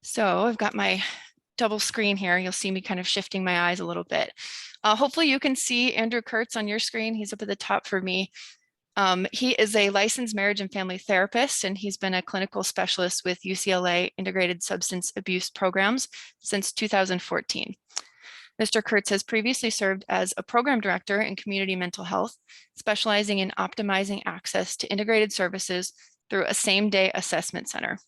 So I've got my double screen here. You'll see me kind of shifting my eyes a little bit. Hopefully you can see Andrew Kurtz on your screen. He's up at the top for me. He is a licensed marriage and family therapist, and he's been a clinical specialist with UCLA Integrated Substance Abuse Programs since 2014. Mr. Kurtz has previously served as a program director in community mental health, specializing in optimizing access to integrated services through a same-day assessment center.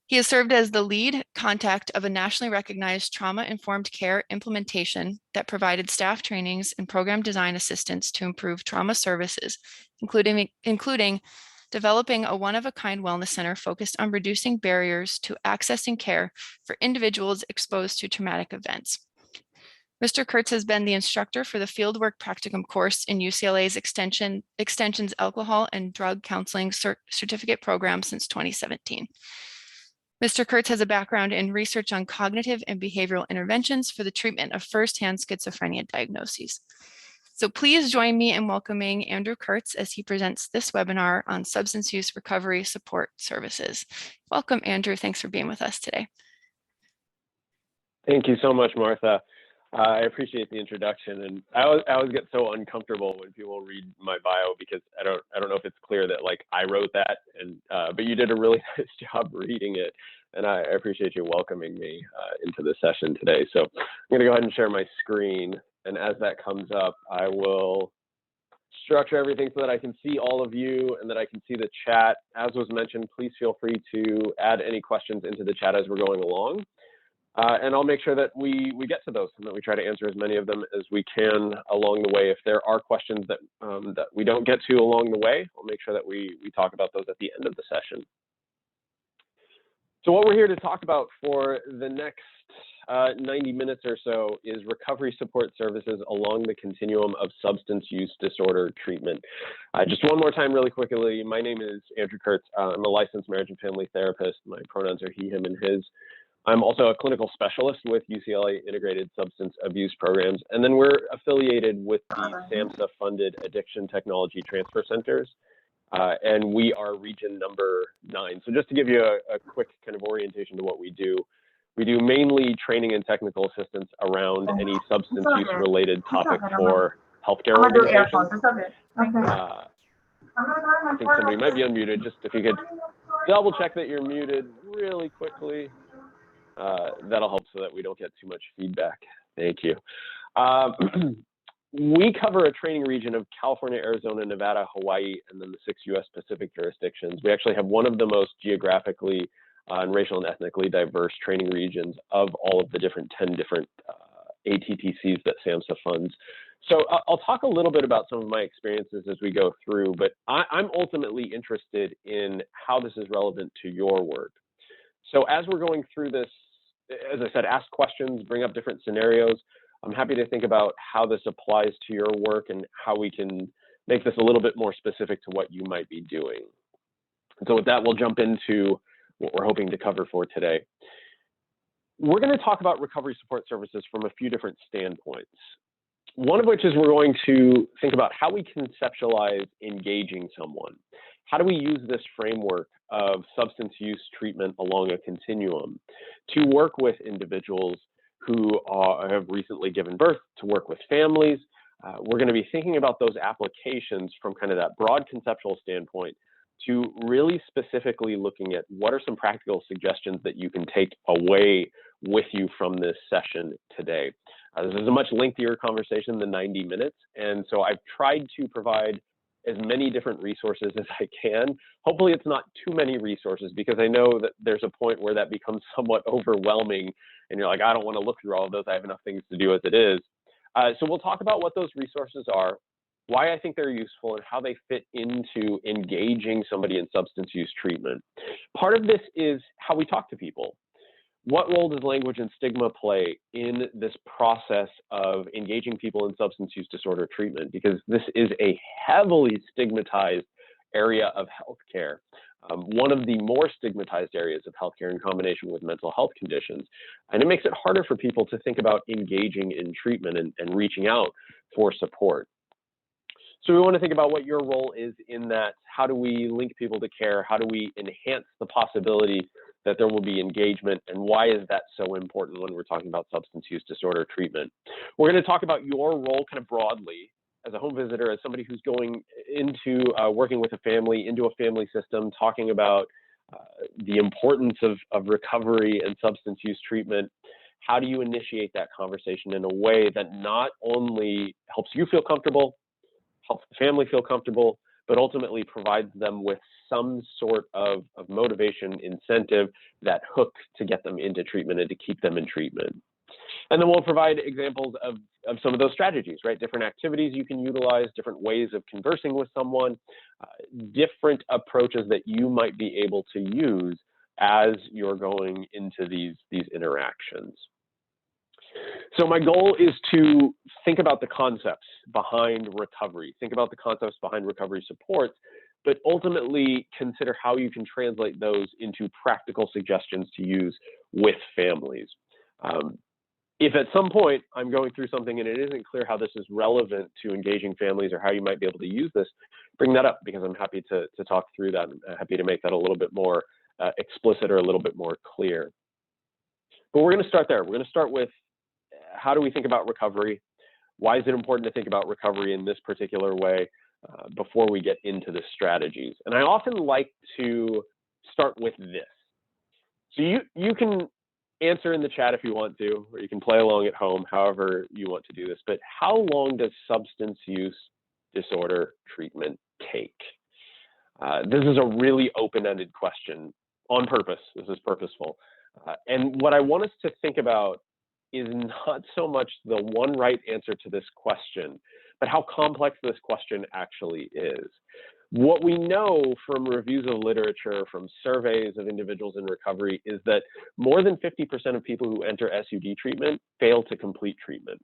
He has served as the lead contact of a nationally recognized trauma-informed care implementation that provided staff trainings and program design assistance to improve trauma services, including developing a one-of-a-kind wellness center focused on reducing barriers to accessing care for individuals exposed to traumatic events. Mr. Kurtz has been the instructor for the Fieldwork Practicum course in UCLA's Extension's Alcohol and Drug Counseling Certificate Program since 2017. Mr. Kurtz has a background in research on cognitive and behavioral interventions for the treatment of firsthand schizophrenia diagnoses. So please join me in welcoming Andrew Kurtz as he presents this webinar on substance use recovery support services. Welcome, Andrew. Thanks for being with us today. Thank you so much, Martha. I appreciate the introduction, and I always get so uncomfortable when people read my bio because I don't know if it's clear that like I wrote that, and but you did a really nice job reading it, and I appreciate you welcoming me into the session today. So I'm going to go ahead and share my screen, and as that comes up, I will structure everything so that I can see all of you and that I can see the chat. As was mentioned, please feel free to add any questions into the chat as we're going along. And I'll make sure that we get to those and that we try to answer as many of them as we can along the way. If there are questions that that we don't get to along the way, we'll make sure that we talk about those at the end of the session. So what we're here to talk about for the next 90 minutes or so is recovery support services along the continuum of substance use disorder treatment. Just one more time really quickly, my name is Andrew Kurtz. I'm a licensed marriage and family therapist. My pronouns are he, him, and his. I'm also a clinical specialist with UCLA Integrated Substance Abuse Programs, and then we're affiliated with the SAMHSA-funded Addiction Technology Transfer Centers, and we are region number 9. So just to give you a quick kind of orientation to what we do mainly training and technical assistance around any substance use-related topic for healthcare organizations. I think somebody might be unmuted. Just if you could double check that you're muted really quickly. That'll help so that we don't get too much feedback. Thank you. We cover a training region of California, Arizona, Nevada, Hawaii, and then the 6 U.S. Pacific jurisdictions. We actually have one of the most geographically and racial and ethnically diverse training regions of all of the 10 different ATTCs that SAMHSA funds. So I'll talk a little bit about some of my experiences as we go through, but I'm ultimately interested in how this is relevant to your work. So as we're going through this, as I said, ask questions, bring up different scenarios. I'm happy to think about how this applies to your work and how we can make this a little bit more specific to what you might be doing. And so with that, we'll jump into what we're hoping to cover for today. We're going to talk about recovery support services from a few different standpoints. One of which is we're going to think about how we conceptualize engaging someone. How do we use this framework of substance use treatment along a continuum to work with individuals who have recently given birth, to work with families? We're going to be thinking about those applications from kind of that broad conceptual standpoint to really specifically looking at what are some practical suggestions that you can take away with you from this session today. This is a much lengthier conversation than 90 minutes, and so I've tried to provide as many different resources as I can. Hopefully it's not too many resources, because I know that there's a point where that becomes somewhat overwhelming and you're like, I don't want to look through all of those. I have enough things to do as it is. So we'll talk about what those resources are, why I think they're useful, and how they fit into engaging somebody in substance use treatment. Part of this is how we talk to people. What role does language and stigma play in this process of engaging people in substance use disorder treatment? Because this is a heavily stigmatized area of healthcare, one of the more stigmatized areas of healthcare in combination with mental health conditions. And it makes it harder for people to think about engaging in treatment and reaching out for support. So we want to think about what your role is in that. How do we link people to care? How do we enhance the possibility that there will be engagement, and why is that so important when we're talking about substance use disorder treatment. We're going to talk about your role kind of broadly as a home visitor, as somebody who's going into working with a family, into a family system, talking about the importance of recovery and substance use treatment. How do you initiate that conversation in a way that not only helps you feel comfortable, helps the family feel comfortable, but ultimately provides them with some sort of motivation, incentive, that hook to get them into treatment and to keep them in treatment. And then we'll provide examples of some of those strategies, right? Different activities you can utilize, different ways of conversing with someone, different approaches that you might be able to use as you're going into these interactions. So my goal is to think about the concepts behind recovery, think about the concepts behind recovery supports, but ultimately consider how you can translate those into practical suggestions to use with families. If at some point I'm going through something and it isn't clear how this is relevant to engaging families or how you might be able to use this, bring that up, because I'm happy to talk through that. I'm happy to make that a little bit more explicit or a little bit more clear. But we're going to start there. We're going to start with, how do we think about recovery? Why is it important to think about recovery in this particular way before we get into the strategies? And I often like to start with this. So you can answer in the chat if you want to, or you can play along at home, however you want to do this. But how long does substance use disorder treatment take? This is a really open-ended question on purpose. This is purposeful. And what I want us to think about is not so much the one right answer to this question, but how complex this question actually is. What we know from reviews of literature, from surveys of individuals in recovery, is that more than 50% of people who enter SUD treatment fail to complete treatment.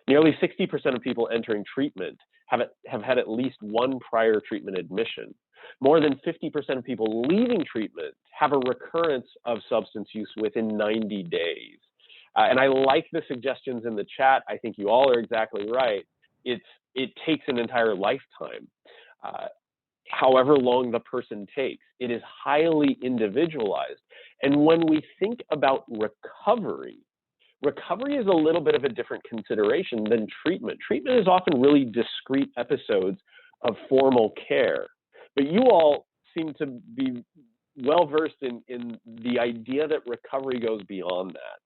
Nearly 60% of people entering treatment have had at least one prior treatment admission. More than 50% of people leaving treatment have a recurrence of substance use within 90 days. And I like the suggestions in the chat. I think you all are exactly right. It takes an entire lifetime. However long the person takes, it is highly individualized. And when we think about recovery, recovery is a little bit of a different consideration than treatment. Treatment is often really discrete episodes of formal care. But you all seem to be well-versed in the idea that recovery goes beyond that.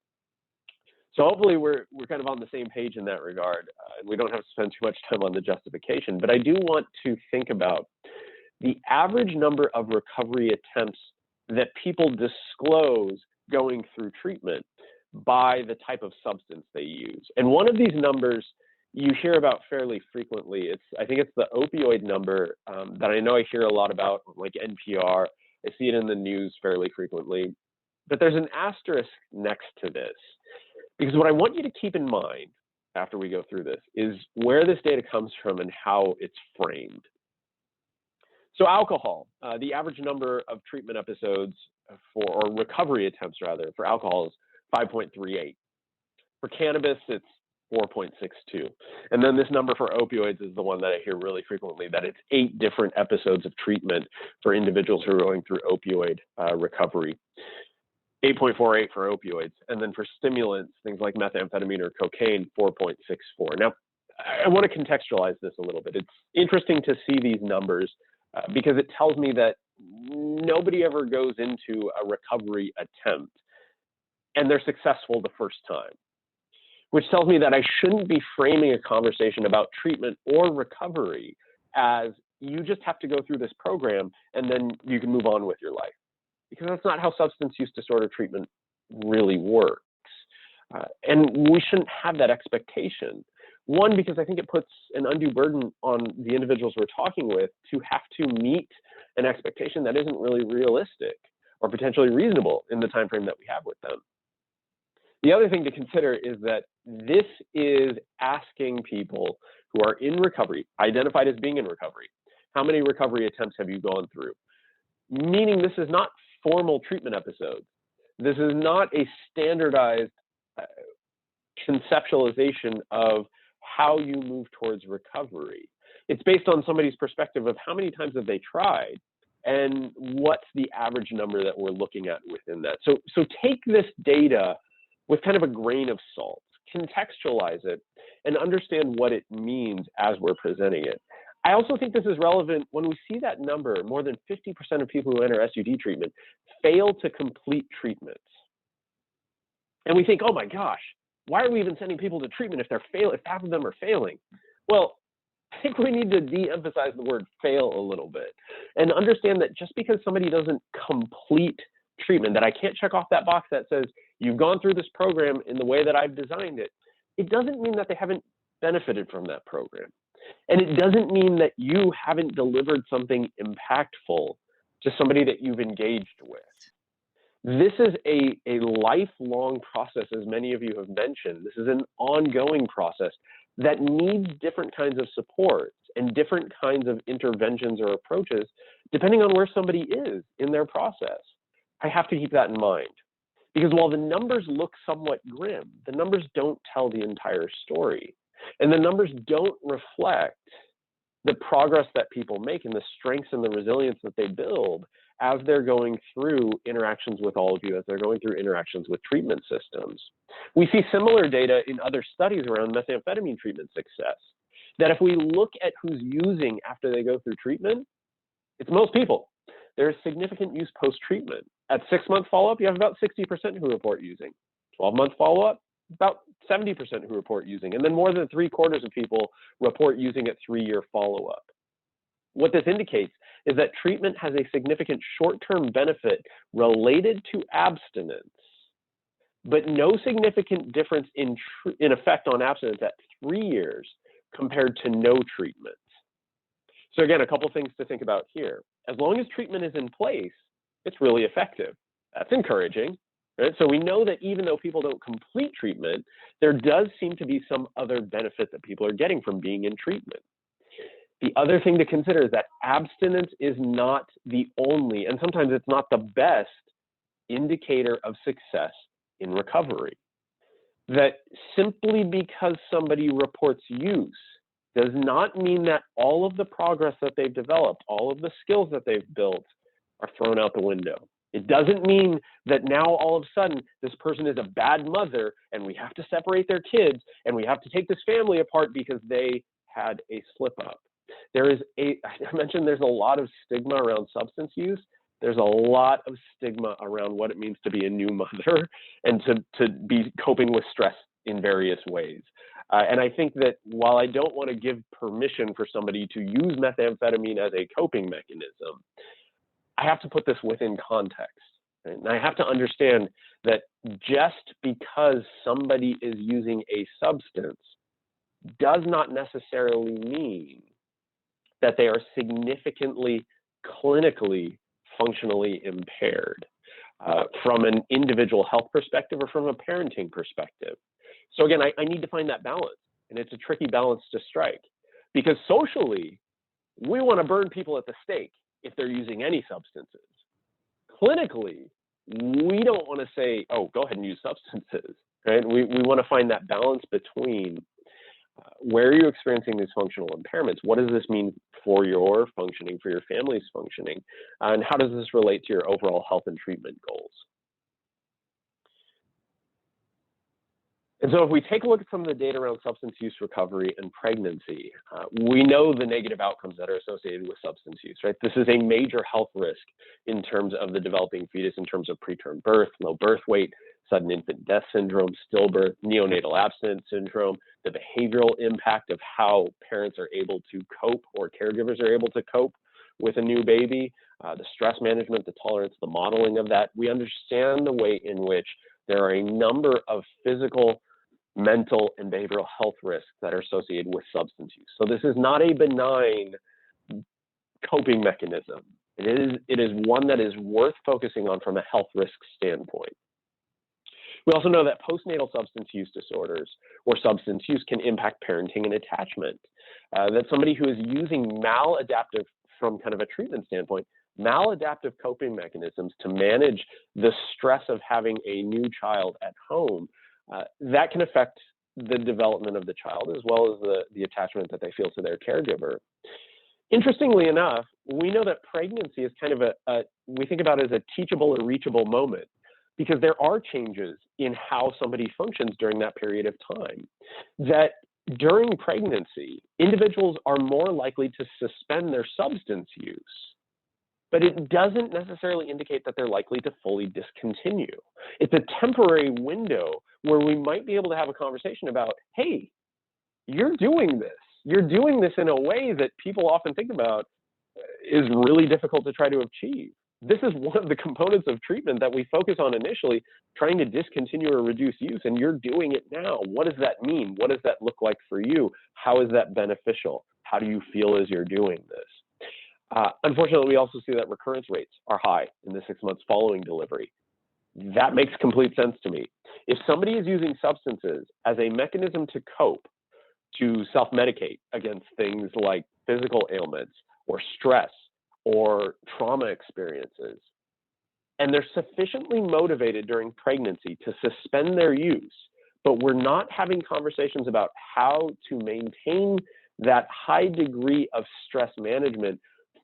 So hopefully we're kind of on the same page in that regard. We don't have to spend too much time on the justification, but I do want to think about the average number of recovery attempts that people disclose going through treatment by the type of substance they use. And one of these numbers you hear about fairly frequently. I think it's the opioid number that I know I hear a lot about, like NPR. I see it in the news fairly frequently. But there's an asterisk next to this. Because what I want you to keep in mind after we go through this is where this data comes from and how it's framed. So alcohol, the average number of treatment episodes or recovery attempts rather, for alcohol is 5.38. For cannabis, it's 4.62. And then this number for opioids is the one that I hear really frequently, that it's 8 different episodes of treatment for individuals who are going through opioid recovery. 8.48 for opioids. And then for stimulants, things like methamphetamine or cocaine, 4.64. Now, I want to contextualize this a little bit. It's interesting to see these numbers because it tells me that nobody ever goes into a recovery attempt and they're successful the first time, which tells me that I shouldn't be framing a conversation about treatment or recovery as you just have to go through this program and then you can move on with your life. Because that's not how substance use disorder treatment really works. And we shouldn't have that expectation. One, because I think it puts an undue burden on the individuals we're talking with to have to meet an expectation that isn't really realistic or potentially reasonable in the time frame that we have with them. The other thing to consider is that this is asking people who are in recovery, identified as being in recovery, how many recovery attempts have you gone through? Meaning this is not formal treatment episodes. This is not a standardized conceptualization of how you move towards recovery. It's based on somebody's perspective of how many times have they tried and what's the average number that we're looking at within that. So take this data with kind of a grain of salt, contextualize it, and understand what it means as we're presenting it. I also think this is relevant when we see that number, more than 50% of people who enter SUD treatment fail to complete treatments. And we think, oh my gosh, why are we even sending people to treatment if half of them are failing? Well, I think we need to de-emphasize the word fail a little bit and understand that just because somebody doesn't complete treatment, that I can't check off that box that says you've gone through this program in the way that I've designed it, it doesn't mean that they haven't benefited from that program. And it doesn't mean that you haven't delivered something impactful to somebody that you've engaged with. This is a lifelong process, as many of you have mentioned. This is an ongoing process that needs different kinds of supports and different kinds of interventions or approaches, depending on where somebody is in their process. I have to keep that in mind. Because while the numbers look somewhat grim, the numbers don't tell the entire story. And the numbers don't reflect the progress that people make and the strengths and the resilience that they build as they're going through interactions with all of you, as they're going through interactions with treatment systems. We see similar data in other studies around methamphetamine treatment success, that if we look at who's using after they go through treatment, it's most people. There's significant use post-treatment. At 6-month follow-up, you have about 60% who report using. 12-month follow-up, about 70% who report using. And then more than 3/4 of people report using at 3-year follow-up. What this indicates is that treatment has a significant short-term benefit related to abstinence, but no significant difference in effect on abstinence at 3 years compared to no treatment. So again, a couple things to think about here. As long as treatment is in place, it's really effective. That's encouraging, right? So we know that even though people don't complete treatment, there does seem to be some other benefit that people are getting from being in treatment. The other thing to consider is that abstinence is not the only, and sometimes it's not the best, indicator of success in recovery. That simply because somebody reports use does not mean that all of the progress that they've developed, all of the skills that they've built are thrown out the window. It doesn't mean that now all of a sudden this person is a bad mother and we have to separate their kids and we have to take this family apart because they had a slip up. I mentioned there's a lot of stigma around substance use. There's a lot of stigma around what it means to be a new mother and to be coping with stress in various ways. And I think that while I don't want to give permission for somebody to use methamphetamine as a coping mechanism, I have to put this within context. Right? And I have to understand that just because somebody is using a substance does not necessarily mean that they are significantly clinically functionally impaired from an individual health perspective or from a parenting perspective. So again, I need to find that balance, and it's a tricky balance to strike because socially, we want to burn people at the stake if they're using any substances. Clinically, we don't want to say, oh, go ahead and use substances, right? We want to find that balance between where are you experiencing these functional impairments? What does this mean for your functioning, for your family's functioning? And how does this relate to your overall health and treatment goals? And so if we take a look at some of the data around substance use recovery and pregnancy, we know the negative outcomes that are associated with substance use, right? This is a major health risk in terms of the developing fetus, in terms of preterm birth, low birth weight, sudden infant death syndrome, stillbirth, neonatal abstinence syndrome, the behavioral impact of how parents are able to cope or caregivers are able to cope with a new baby, the stress management, the tolerance, the modeling of that. We understand the way in which there are a number of physical, mental, and behavioral health risks that are associated with substance use. So this is not a benign coping mechanism. It is one that is worth focusing on from a health risk standpoint. We also know that postnatal substance use disorders or substance use can impact parenting and attachment. That somebody who is using maladaptive, from kind of a treatment standpoint, maladaptive coping mechanisms to manage the stress of having a new child at home, that can affect the development of the child as well as the attachment that they feel to their caregiver. Interestingly enough, we know that pregnancy is kind of we think about it as a teachable or reachable moment, because there are changes in how somebody functions during that period of time. That during pregnancy, individuals are more likely to suspend their substance use, but it doesn't necessarily indicate that they're likely to fully discontinue. It's a temporary window where we might be able to have a conversation about, hey, you're doing this. You're doing this in a way that people often think about is really difficult to try to achieve. This is one of the components of treatment that we focus on initially, trying to discontinue or reduce use, and you're doing it now. What does that mean? What does that look like for you? How is that beneficial? How do you feel as you're doing this? Unfortunately, we also see that recurrence rates are high in the 6 months following delivery. That makes complete sense to me. If somebody is using substances as a mechanism to cope, to self-medicate against things like physical ailments or stress or trauma experiences, and they're sufficiently motivated during pregnancy to suspend their use, but we're not having conversations about how to maintain that high degree of stress management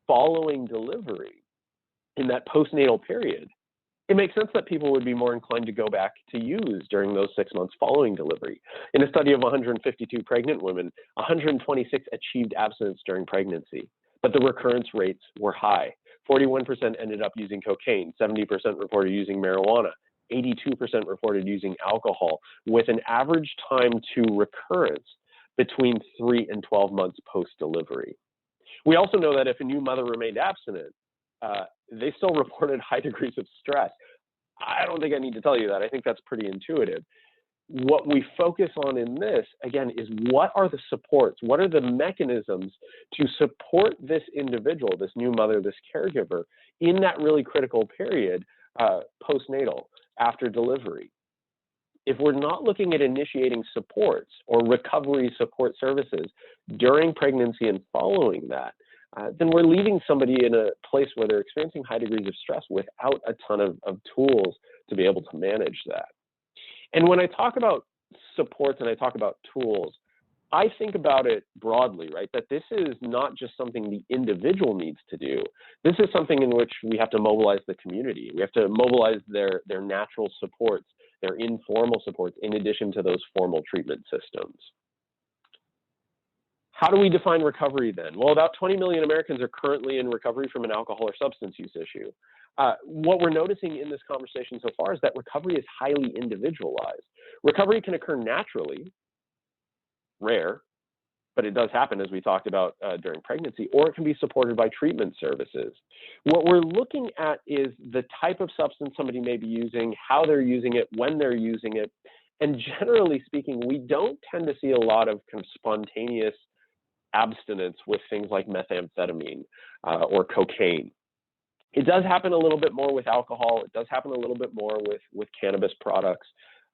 following delivery in that postnatal period, it makes sense that people would be more inclined to go back to use during those 6 months following delivery. In a study of 152 pregnant women, 126 achieved abstinence during pregnancy, but the recurrence rates were high. 41% ended up using cocaine, 70% reported using marijuana, 82% reported using alcohol, with an average time to recurrence between 3 and 12 months post-delivery. We also know that if a new mother remained abstinent, they still reported high degrees of stress. I don't think I need to tell you that. I think that's pretty intuitive. What we focus on in this, again, is what are the supports? What are the mechanisms to support this individual, this new mother, this caregiver, in that really critical period postnatal, after delivery? If we're not looking at initiating supports or recovery support services during pregnancy and following that, then we're leaving somebody in a place where they're experiencing high degrees of stress without a ton of tools to be able to manage that. And when I talk about supports and I talk about tools, I think about it broadly, right? That this is not just something the individual needs to do. This is something in which we have to mobilize the community. We have to mobilize their natural supports, their informal supports, in addition to those formal treatment systems. How do we define recovery then? Well, about 20 million Americans are currently in recovery from an alcohol or substance use issue. What we're noticing in this conversation so far is that recovery is highly individualized. Recovery can occur naturally, rare, but it does happen, as we talked about during pregnancy, or it can be supported by treatment services. What we're looking at is the type of substance somebody may be using, how they're using it, when they're using it, and generally speaking, we don't tend to see a lot of kind of spontaneous abstinence with things like methamphetamine or cocaine. It does happen a little bit more with alcohol. It does happen a little bit more with cannabis products.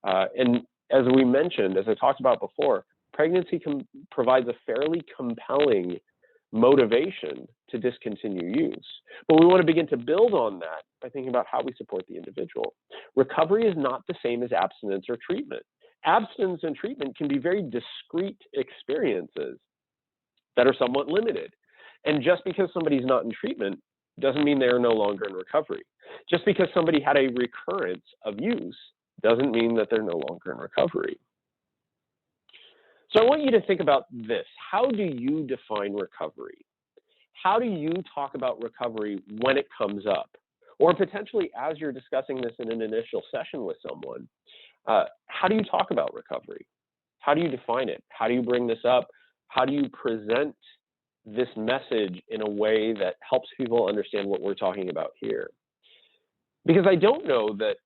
And as we mentioned, as I talked about before, pregnancy provides a fairly compelling motivation to discontinue use. But we want to begin to build on that by thinking about how we support the individual. Recovery is not the same as abstinence or treatment. Abstinence and treatment can be very discrete experiences that are somewhat limited. And just because somebody's not in treatment doesn't mean they're no longer in recovery. Just because somebody had a recurrence of use doesn't mean that they're no longer in recovery. So I want you to think about this. How do you define recovery? How do you talk about recovery when it comes up? Or potentially as you're discussing this in an initial session with someone, how do you talk about recovery? How do you define it? How do you bring this up? How do you present this message in a way that helps people understand what we're talking about here? Because I don't know that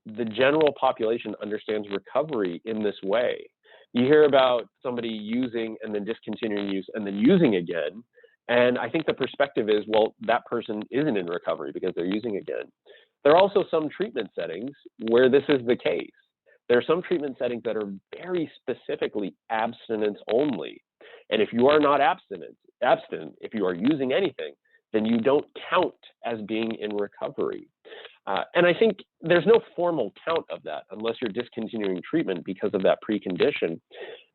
the general population understands recovery in this way. You hear about somebody using and then discontinuing use and then using again, and I think the perspective is, well, that person isn't in recovery because they're using again. There are also some treatment settings where this is the case. There are some treatment settings that are very specifically abstinence only. And if you are not abstinent, if you are using anything, then you don't count as being in recovery. And I think there's no formal count of that unless you're discontinuing treatment because of that precondition.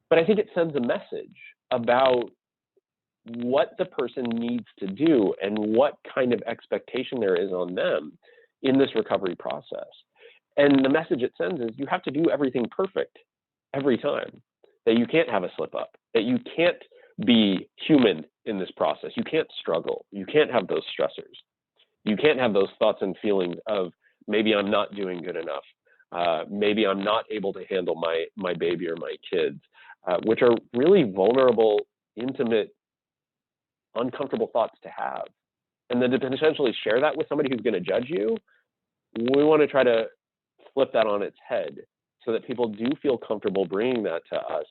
But I think it sends a message about what the person needs to do and what kind of expectation there is on them in this recovery process. And the message it sends is you have to do everything perfect every time, that you can't have a slip up, that you can't be human in this process. You can't struggle. You can't have those stressors. You can't have those thoughts and feelings of maybe I'm not doing good enough. Maybe I'm not able to handle my baby or my kids, which are really vulnerable, intimate, uncomfortable thoughts to have. And then to potentially share that with somebody who's going to judge you, we want to try to flip that on its head so that people do feel comfortable bringing that to us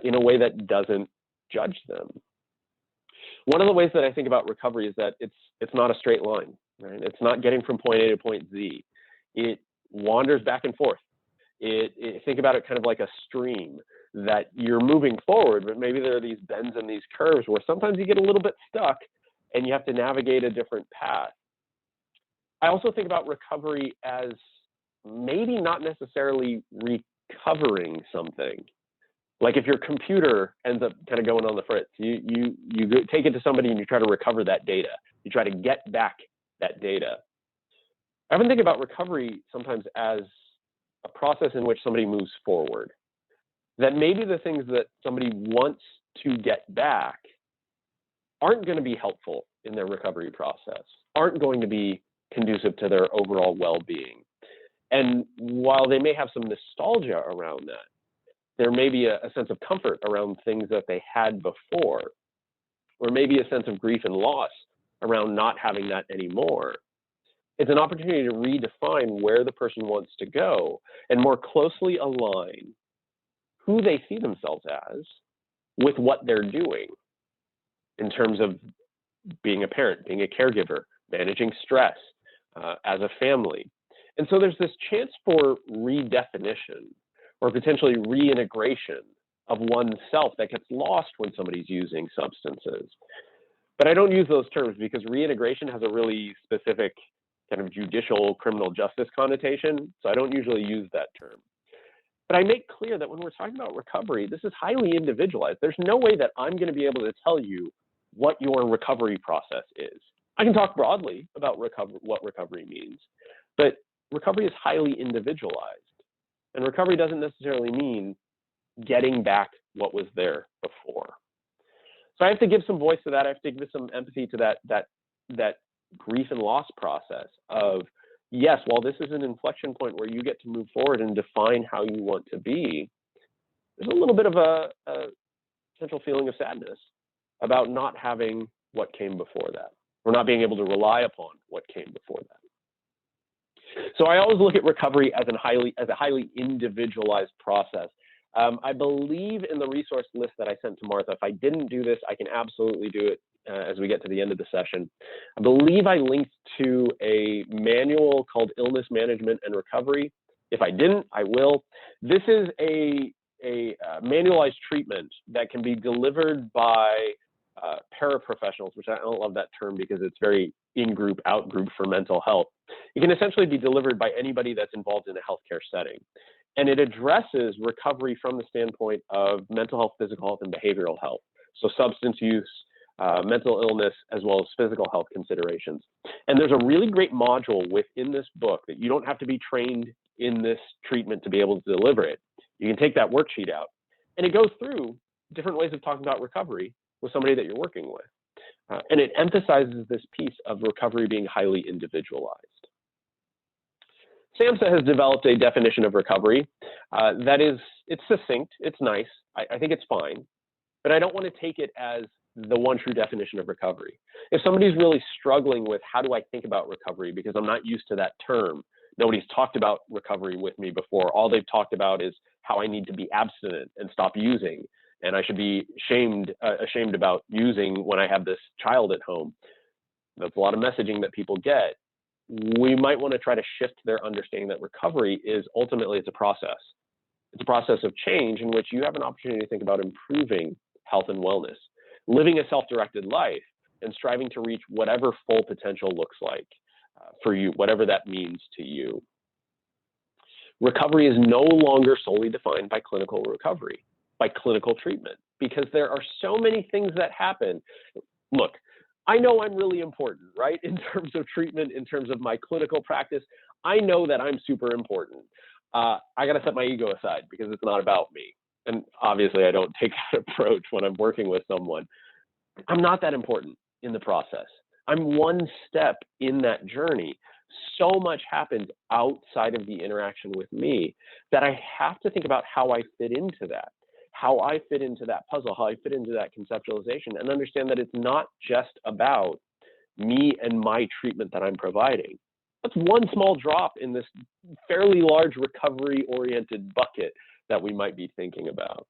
in a way that doesn't judge them. One of the ways that I think about recovery is that it's not a straight line, right? It's not getting from point A to point Z. It wanders back and forth. Think about it kind of like a stream that you're moving forward, but maybe there are these bends and these curves where sometimes you get a little bit stuck and you have to navigate a different path. I also think about recovery as maybe not necessarily recovering something. Like if your computer ends up kind of going on the fritz, you take it to somebody and you try to recover that data. You try to get back that data. I often think about recovery sometimes as a process in which somebody moves forward. That maybe the things that somebody wants to get back aren't going to be helpful in their recovery process, aren't going to be conducive to their overall well-being. And while they may have some nostalgia around that, there may be a sense of comfort around things that they had before, or maybe a sense of grief and loss around not having that anymore. It's an opportunity to redefine where the person wants to go and more closely align who they see themselves as with what they're doing in terms of being a parent, being a caregiver, managing stress as a family. And so there's this chance for redefinition or potentially reintegration of oneself that gets lost when somebody's using substances. But I don't use those terms because reintegration has a really specific kind of judicial criminal justice connotation, so I don't usually use that term. But I make clear that when we're talking about recovery, this is highly individualized. There's no way that I'm going to be able to tell you what your recovery process is. I can talk broadly about what recovery means, but recovery is highly individualized. And recovery doesn't necessarily mean getting back what was there before. So I have to give some voice to that. I have to give some empathy to that grief and loss process of, yes, while this is an inflection point where you get to move forward and define how you want to be, there's a little bit of a potential feeling of sadness about not having what came before that, or not being able to rely upon what came before that. So I always look at recovery as a highly individualized process. I believe in the resource list that I sent to Martha. If I didn't do this, I can absolutely do it as we get to the end of the session. I believe I linked to a manual called Illness Management and Recovery. If I didn't, I will. This is a manualized treatment that can be delivered by paraprofessionals, which I don't love that term because it's very in-group, out-group for mental health. It can essentially be delivered by anybody that's involved in a healthcare setting. And it addresses recovery from the standpoint of mental health, physical health, and behavioral health. So substance use, mental illness, as well as physical health considerations. And there's a really great module within this book that you don't have to be trained in this treatment to be able to deliver it. You can take that worksheet out. And it goes through different ways of talking about recovery with somebody that you're working with. And it emphasizes this piece of recovery being highly individualized. SAMHSA has developed a definition of recovery it's succinct, it's nice, I think it's fine, but I don't want to take it as the one true definition of recovery. If somebody's really struggling with how do I think about recovery because I'm not used to that term, nobody's talked about recovery with me before, all they've talked about is how I need to be abstinent and stop using, and I should be ashamed about using when I have this child at home. That's a lot of messaging that people get. We might want to try to shift their understanding that recovery is ultimately it's a process. It's a process of change in which you have an opportunity to think about improving health and wellness, living a self-directed life, and striving to reach whatever full potential looks like for you, whatever that means to you. Recovery is no longer solely defined by clinical recovery, by clinical treatment, because there are so many things that happen. Look, I know I'm really important, right? In terms of treatment, in terms of my clinical practice, I know that I'm super important. I got to set my ego aside because it's not about me. And obviously I don't take that approach when I'm working with someone. I'm not that important in the process. I'm one step in that journey. So much happens outside of the interaction with me that I have to think about how I fit into that, how I fit into that puzzle, how I fit into that conceptualization, and understand that it's not just about me and my treatment that I'm providing. That's one small drop in this fairly large recovery-oriented bucket that we might be thinking about.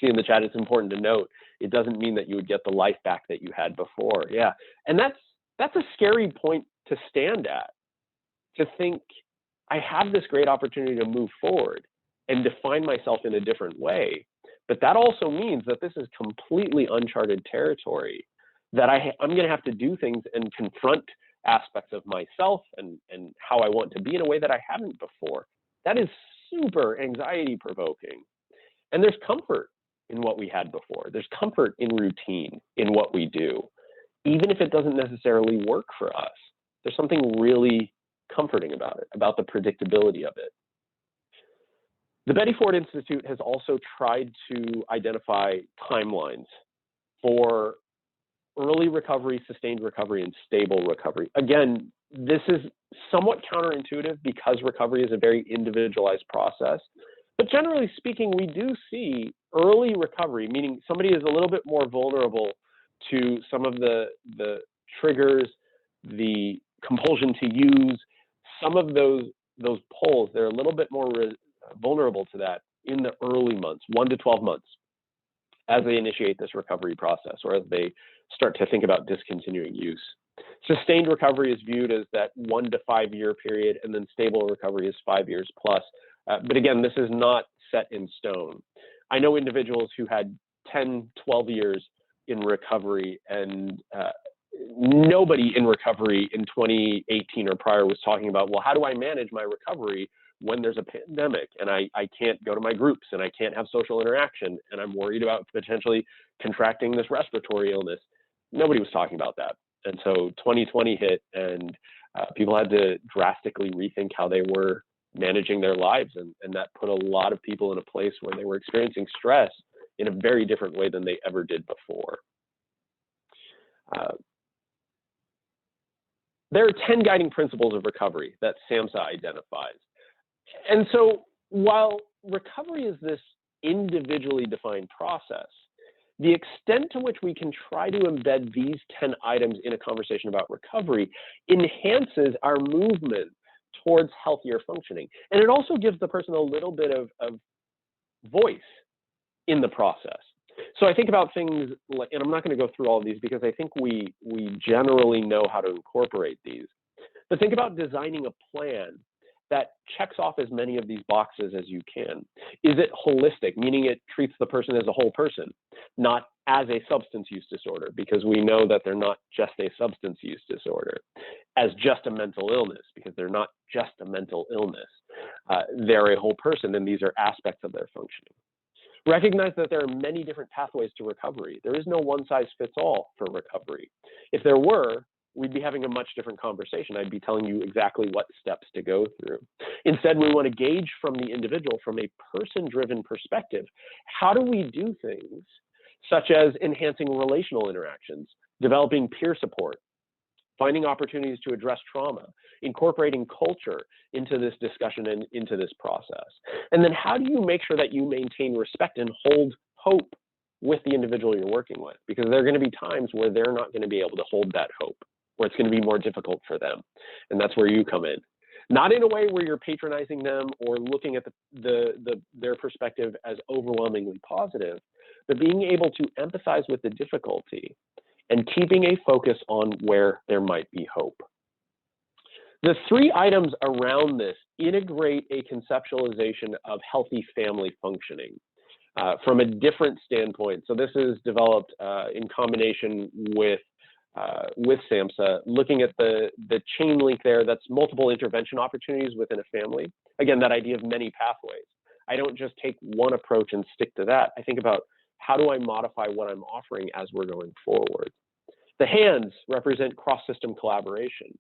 See in the chat, it's important to note, it doesn't mean that you would get the life back that you had before. Yeah, and that's a scary point to stand at, to think, I have this great opportunity to move forward and define myself in a different way. But that also means that this is completely uncharted territory, that I'm going to have to do things and confront aspects of myself and how I want to be in a way that I haven't before. That is super anxiety provoking. And there's comfort in what we had before. There's comfort in routine, in what we do. Even if it doesn't necessarily work for us, there's something really comforting about it, about the predictability of it. The Betty Ford Institute has also tried to identify timelines for early recovery, sustained recovery, and stable recovery. Again, this is somewhat counterintuitive because recovery is a very individualized process. But generally speaking, we do see early recovery, meaning somebody is a little bit more vulnerable to some of the triggers, the compulsion to use, some of those pulls, they're a little bit more vulnerable to that in the early months, 1 to 12 months, as they initiate this recovery process or as they start to think about discontinuing use. Sustained recovery is viewed as that 1 to 5 year period, and then stable recovery is 5 years plus. But again, this is not set in stone. I know individuals who had 10, 12 years in recovery, and nobody in recovery in 2018 or prior was talking about, well, how do I manage my recovery when there's a pandemic and I can't go to my groups and I can't have social interaction and I'm worried about potentially contracting this respiratory illness. Nobody was talking about that. And so 2020 hit, and people had to drastically rethink how they were managing their lives, and that put a lot of people in a place where they were experiencing stress in a very different way than they ever did before. There are 10 guiding principles of recovery that SAMHSA identifies. And so while recovery is this individually defined process, the extent to which we can try to embed these 10 items in a conversation about recovery enhances our movement towards healthier functioning. And it also gives the person a little bit of voice in the process. So I think about things like, and I'm not going to go through all of these because I think we generally know how to incorporate these, but think about designing a plan that checks off as many of these boxes as you can. Is it holistic, meaning it treats the person as a whole person, not as a substance use disorder, because we know that they're not just a substance use disorder, as just a mental illness, because they're not just a mental illness. They're a whole person, and these are aspects of their functioning. Recognize that there are many different pathways to recovery. There is no one size fits all for recovery. If there were, we'd be having a much different conversation. I'd be telling you exactly what steps to go through. Instead, we want to gauge from the individual, from a person-driven perspective, how do we do things such as enhancing relational interactions, developing peer support, finding opportunities to address trauma, incorporating culture into this discussion and into this process. And then how do you make sure that you maintain respect and hold hope with the individual you're working with? Because there are going to be times where they're not going to be able to hold that hope, where it's going to be more difficult for them. And that's where you come in. Not in a way where you're patronizing them or looking at their perspective as overwhelmingly positive, but being able to empathize with the difficulty and keeping a focus on where there might be hope. The 3 items around this integrate a conceptualization of healthy family functioning from a different standpoint. So this is developed in combination with SAMHSA, looking at the chain link there. That's multiple intervention opportunities within a family. Again, that idea of many pathways. I don't just take one approach and stick to that. I think about How do I modify what I'm offering as we're going forward? The hands represent cross-system collaboration,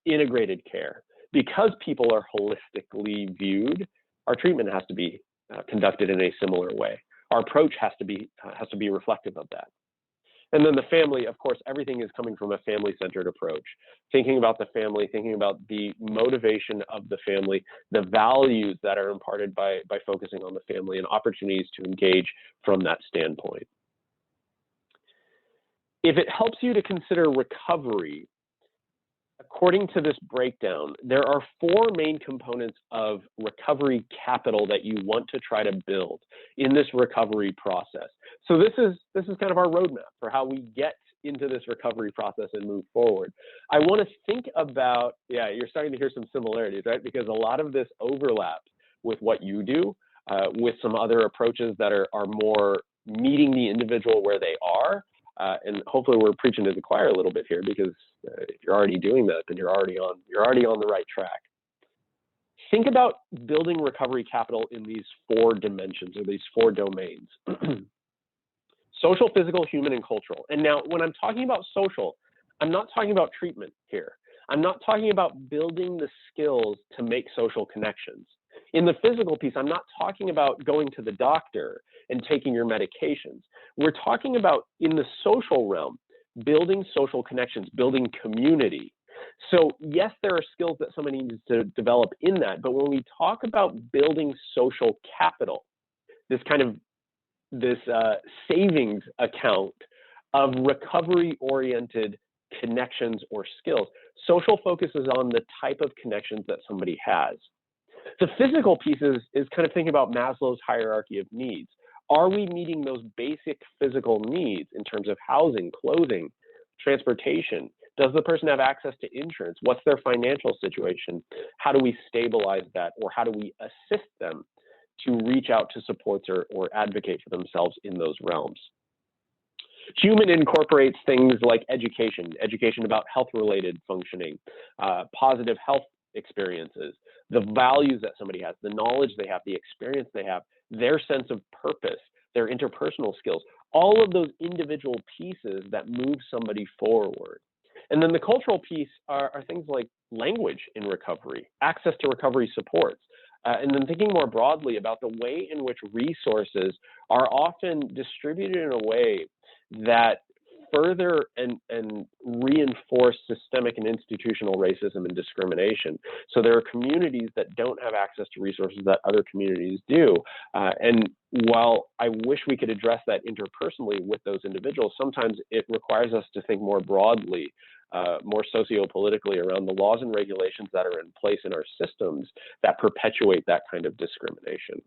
integrated care. Because people are holistically viewed, our treatment has to be conducted in a similar way. Our approach has to be reflective of that. And then the family, of course, everything is coming from a family-centered approach. Thinking about the family, thinking about the motivation of the family, the values that are imparted by focusing on the family, and opportunities to engage from that standpoint. If it helps you to consider recovery, according to this breakdown, there are 4 main components of recovery capital that you want to try to build in this recovery process. So this is kind of our roadmap for how we get into this recovery process and move forward. I want to think about, yeah, you're starting to hear some similarities, right? Because a lot of this overlaps with what you do, with some other approaches that are more meeting the individual where they are. And hopefully we're preaching to the choir a little bit here, because if you're already doing that, then you're already on the right track. Think about building recovery capital in these 4 dimensions, or these 4 domains. Social, physical, human, and cultural. And now when I'm talking about social, I'm not talking about treatment here. I'm not talking about building the skills to make social connections. In the physical piece, I'm not talking about going to the doctor and taking your medications. We're talking about, in the social realm, building social connections, building community. So yes, there are skills that somebody needs to develop in that, but when we talk about building social capital, this savings account of recovery-oriented connections or skills, social focuses on the type of connections that somebody has. The physical piece is kind of thinking about Maslow's hierarchy of needs. Are we meeting those basic physical needs in terms of housing, clothing, transportation? Does the person have access to insurance? What's their financial situation? How do we stabilize that, or how do we assist them to reach out to supports or advocate for themselves in those realms? Human incorporates things like education about health-related functioning, positive health experiences, the values that somebody has, the knowledge they have, the experience they have, their sense of purpose, their interpersonal skills, all of those individual pieces that move somebody forward. And then the cultural piece are things like language in recovery, access to recovery supports, and then thinking more broadly about the way in which resources are often distributed in a way that further and reinforce systemic and institutional racism and discrimination. So there are communities that don't have access to resources that other communities do. And while I wish we could address that interpersonally with those individuals, sometimes it requires us to think more broadly, more socio-politically, around the laws and regulations that are in place in our systems that perpetuate that kind of discrimination.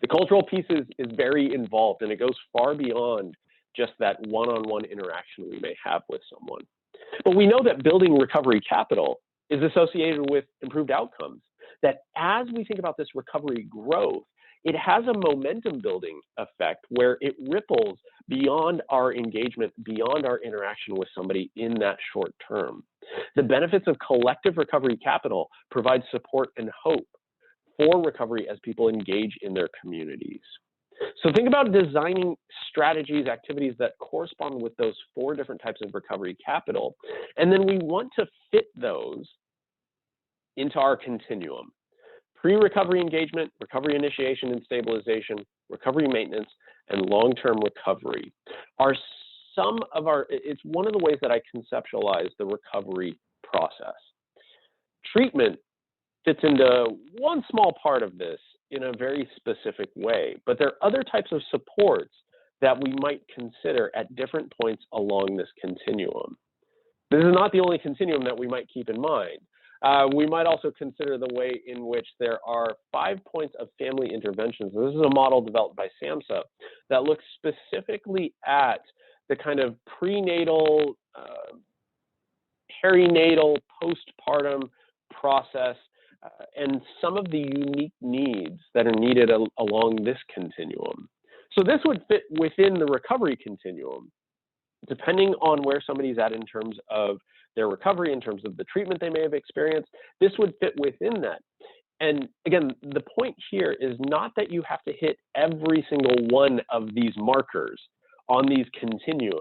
The cultural piece is very involved, and it goes far beyond just that one-on-one interaction we may have with someone. But we know that building recovery capital is associated with improved outcomes, that as we think about this recovery growth, it has a momentum building effect where it ripples beyond our engagement, beyond our interaction with somebody in that short term. The benefits of collective recovery capital provide support and hope for recovery as people engage in their communities. So think about designing strategies, activities that correspond with those 4 different types of recovery capital. And then we want to fit those into our continuum. Pre-recovery engagement, recovery initiation and stabilization, recovery maintenance, and long-term recovery are some of it's one of the ways that I conceptualize the recovery process. Treatment fits into one small part of this in a very specific way, but there are other types of supports that we might consider at different points along this continuum. This is not the only continuum that we might keep in mind. We might also consider the way in which there are 5 points of family interventions. This is a model developed by SAMHSA that looks specifically at the kind of prenatal, perinatal, postpartum process, and some of the unique needs that are needed along this continuum. So this would fit within the recovery continuum, depending on where somebody's at in terms of their recovery, in terms of the treatment they may have experienced. This would fit within that. And again, the point here is not that you have to hit every single one of these markers on these continua.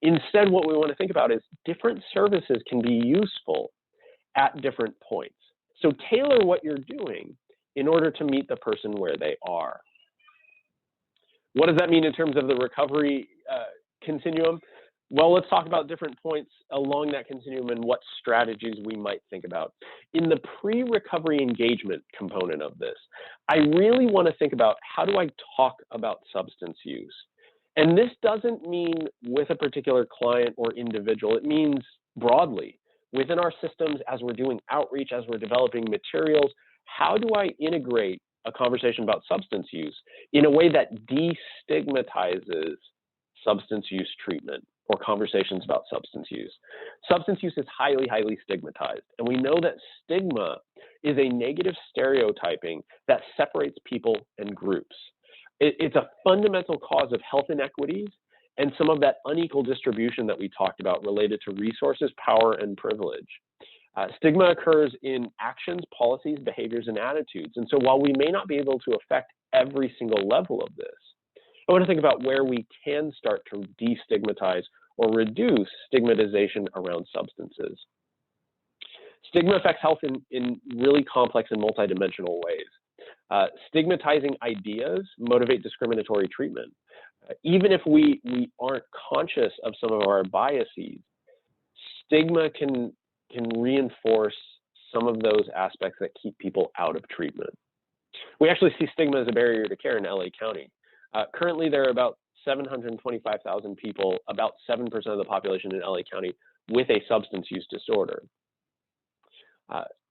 Instead, what we want to think about is different services can be useful at different points. So tailor what you're doing in order to meet the person where they are. What does that mean in terms of the recovery continuum? Well, let's talk about different points along that continuum and what strategies we might think about. In the pre-recovery engagement component of this, I really want to think about how do I talk about substance use? And this doesn't mean with a particular client or individual. It means broadly within our systems as we're doing outreach, as we're developing materials. How do I integrate a conversation about substance use in a way that destigmatizes substance use treatment or conversations about substance use? Substance use is highly, highly stigmatized. And we know that stigma is a negative stereotyping that separates people and groups. It's a fundamental cause of health inequities and some of that unequal distribution that we talked about related to resources, power, and privilege. Stigma occurs in actions, policies, behaviors, and attitudes. And so while we may not be able to affect every single level of this, I want to think about where we can start to destigmatize or reduce stigmatization around substances. Stigma affects health in really complex and multidimensional ways. Stigmatizing ideas motivate discriminatory treatment. Even if we aren't conscious of some of our biases, stigma can reinforce some of those aspects that keep people out of treatment. We actually see stigma as a barrier to care in LA County. Currently, there are about 725,000 people, about 7% of the population in LA County, with a substance use disorder.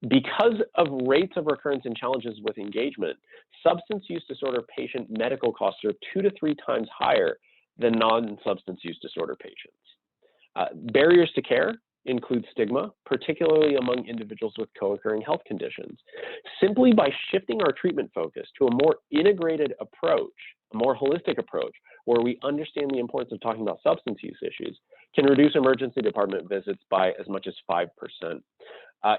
Because of rates of recurrence and challenges with engagement, substance use disorder patient medical costs are 2 to 3 times higher than non-substance use disorder patients. Barriers to care include stigma, particularly among individuals with co-occurring health conditions. Simply by shifting our treatment focus to a more integrated approach, a more holistic approach, where we understand the importance of talking about substance use issues, can reduce emergency department visits by as much as 5%.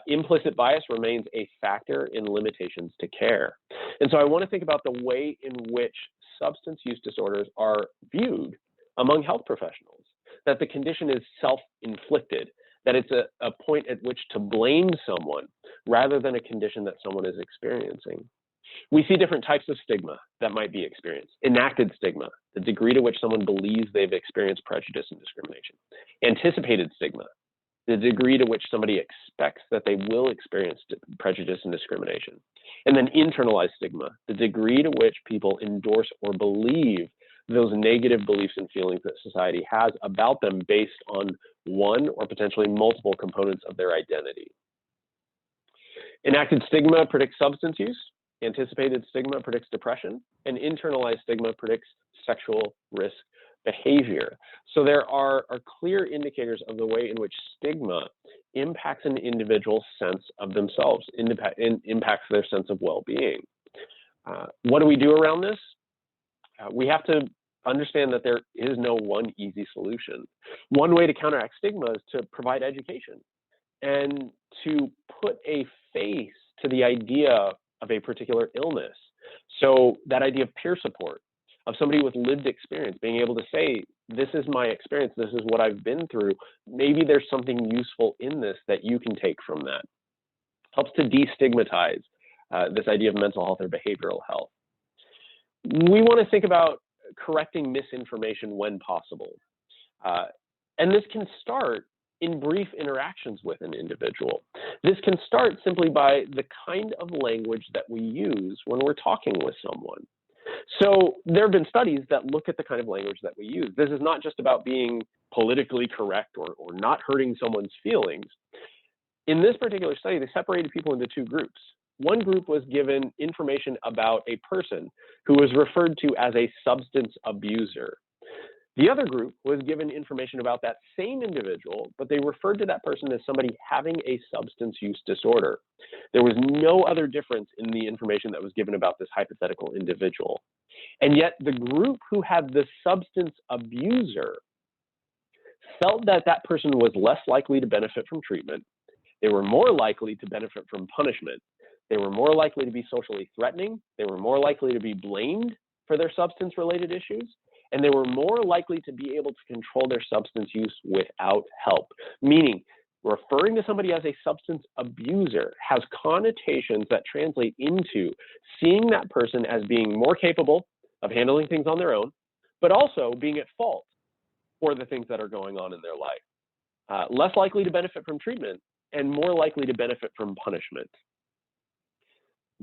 Implicit bias remains a factor in limitations to care. And so I want to think about the way in which substance use disorders are viewed among health professionals, that the condition is self-inflicted, that it's a point at which to blame someone rather than a condition that someone is experiencing. We see different types of stigma that might be experienced. Enacted stigma, the degree to which someone believes they've experienced prejudice and discrimination. Anticipated stigma, the degree to which somebody expects that they will experience prejudice and discrimination. And then internalized stigma, the degree to which people endorse or believe those negative beliefs and feelings that society has about them based on one or potentially multiple components of their identity. Enacted stigma predicts substance use, anticipated stigma predicts depression, and internalized stigma predicts sexual risk behavior. So there are clear indicators of the way in which stigma impacts an individual's sense of themselves, impacts their sense of well-being. What do we do around this? We have to understand that there is no one easy solution. One way to counteract stigma is to provide education and to put a face to the idea of a particular illness. So that idea of peer support, of somebody with lived experience, being able to say, this is my experience, this is what I've been through. Maybe there's something useful in this that you can take from that. Helps to destigmatize this idea of mental health or behavioral health. We want to think about correcting misinformation when possible. And this can start in brief interactions with an individual. This can start simply by the kind of language that we use when we're talking with someone. So there have been studies that look at the kind of language that we use. This is not just about being politically correct or not hurting someone's feelings. In this particular study, they separated people into 2 groups. One group was given information about a person who was referred to as a substance abuser. The other group was given information about that same individual, but they referred to that person as somebody having a substance use disorder. There was no other difference in the information that was given about this hypothetical individual. And yet the group who had the substance abuser felt that that person was less likely to benefit from treatment, They were more likely to benefit from punishment. They were more likely to be socially threatening. They were more likely to be blamed for their substance-related issues. And they were more likely to be able to control their substance use without help. Meaning, referring to somebody as a substance abuser has connotations that translate into seeing that person as being more capable of handling things on their own, but also being at fault for the things that are going on in their life. Less likely to benefit from treatment and more likely to benefit from punishment.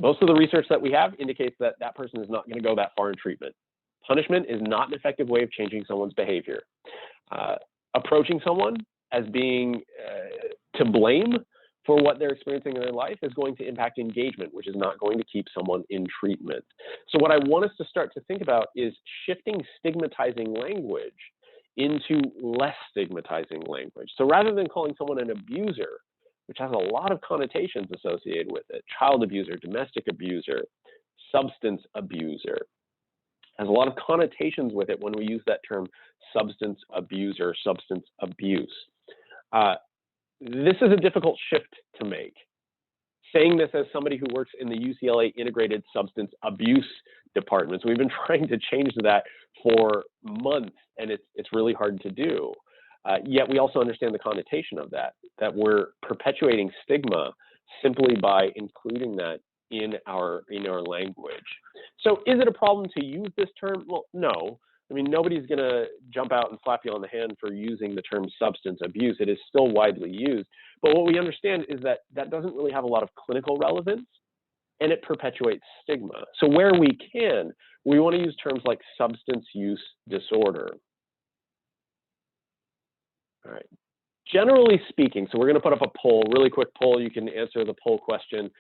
Most of the research that we have indicates that that person is not going to go that far in treatment. Punishment is not an effective way of changing someone's behavior. Approaching someone as being to blame for what they're experiencing in their life is going to impact engagement, which is not going to keep someone in treatment. So what I want us to start to think about is shifting stigmatizing language into less stigmatizing language. So rather than calling someone an abuser, which has a lot of connotations associated with it, child abuser, domestic abuser, substance abuser, has a lot of connotations with it when we use that term substance abuser, substance abuse. This is a difficult shift to make. Saying this as somebody who works in the UCLA Integrated Substance Abuse Department. So we've been trying to change that for months, and it's really hard to do. Yet we also understand the connotation of that we're perpetuating stigma simply by including that in our language. So is it a problem to use this term? Well, no. I mean, nobody's going to jump out and slap you on the hand for using the term substance abuse. It is still widely used. But what we understand is that that doesn't really have a lot of clinical relevance, and it perpetuates stigma. So where we can, we want to use terms like substance use disorder. All right. Generally speaking, so we're going to put up a poll, really quick poll. You can answer the poll question.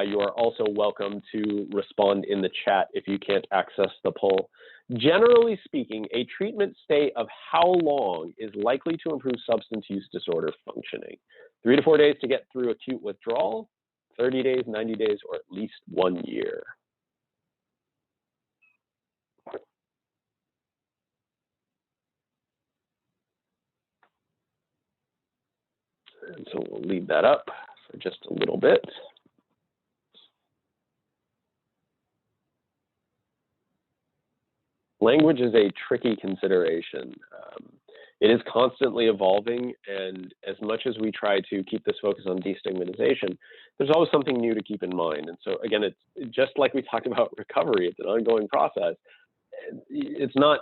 You are also welcome to respond in the chat if you can't access the poll. Generally speaking, a treatment stay of how long is likely to improve substance use disorder functioning? 3 to 4 days to get through acute withdrawal, 30 days, 90 days, or at least 1 year. And so we'll leave that up for just a little bit. Language is a tricky consideration. It is constantly evolving, and as much as we try to keep this focus on destigmatization, there's always something new to keep in mind. And so again, it's just like we talked about recovery, it's an ongoing process. It's not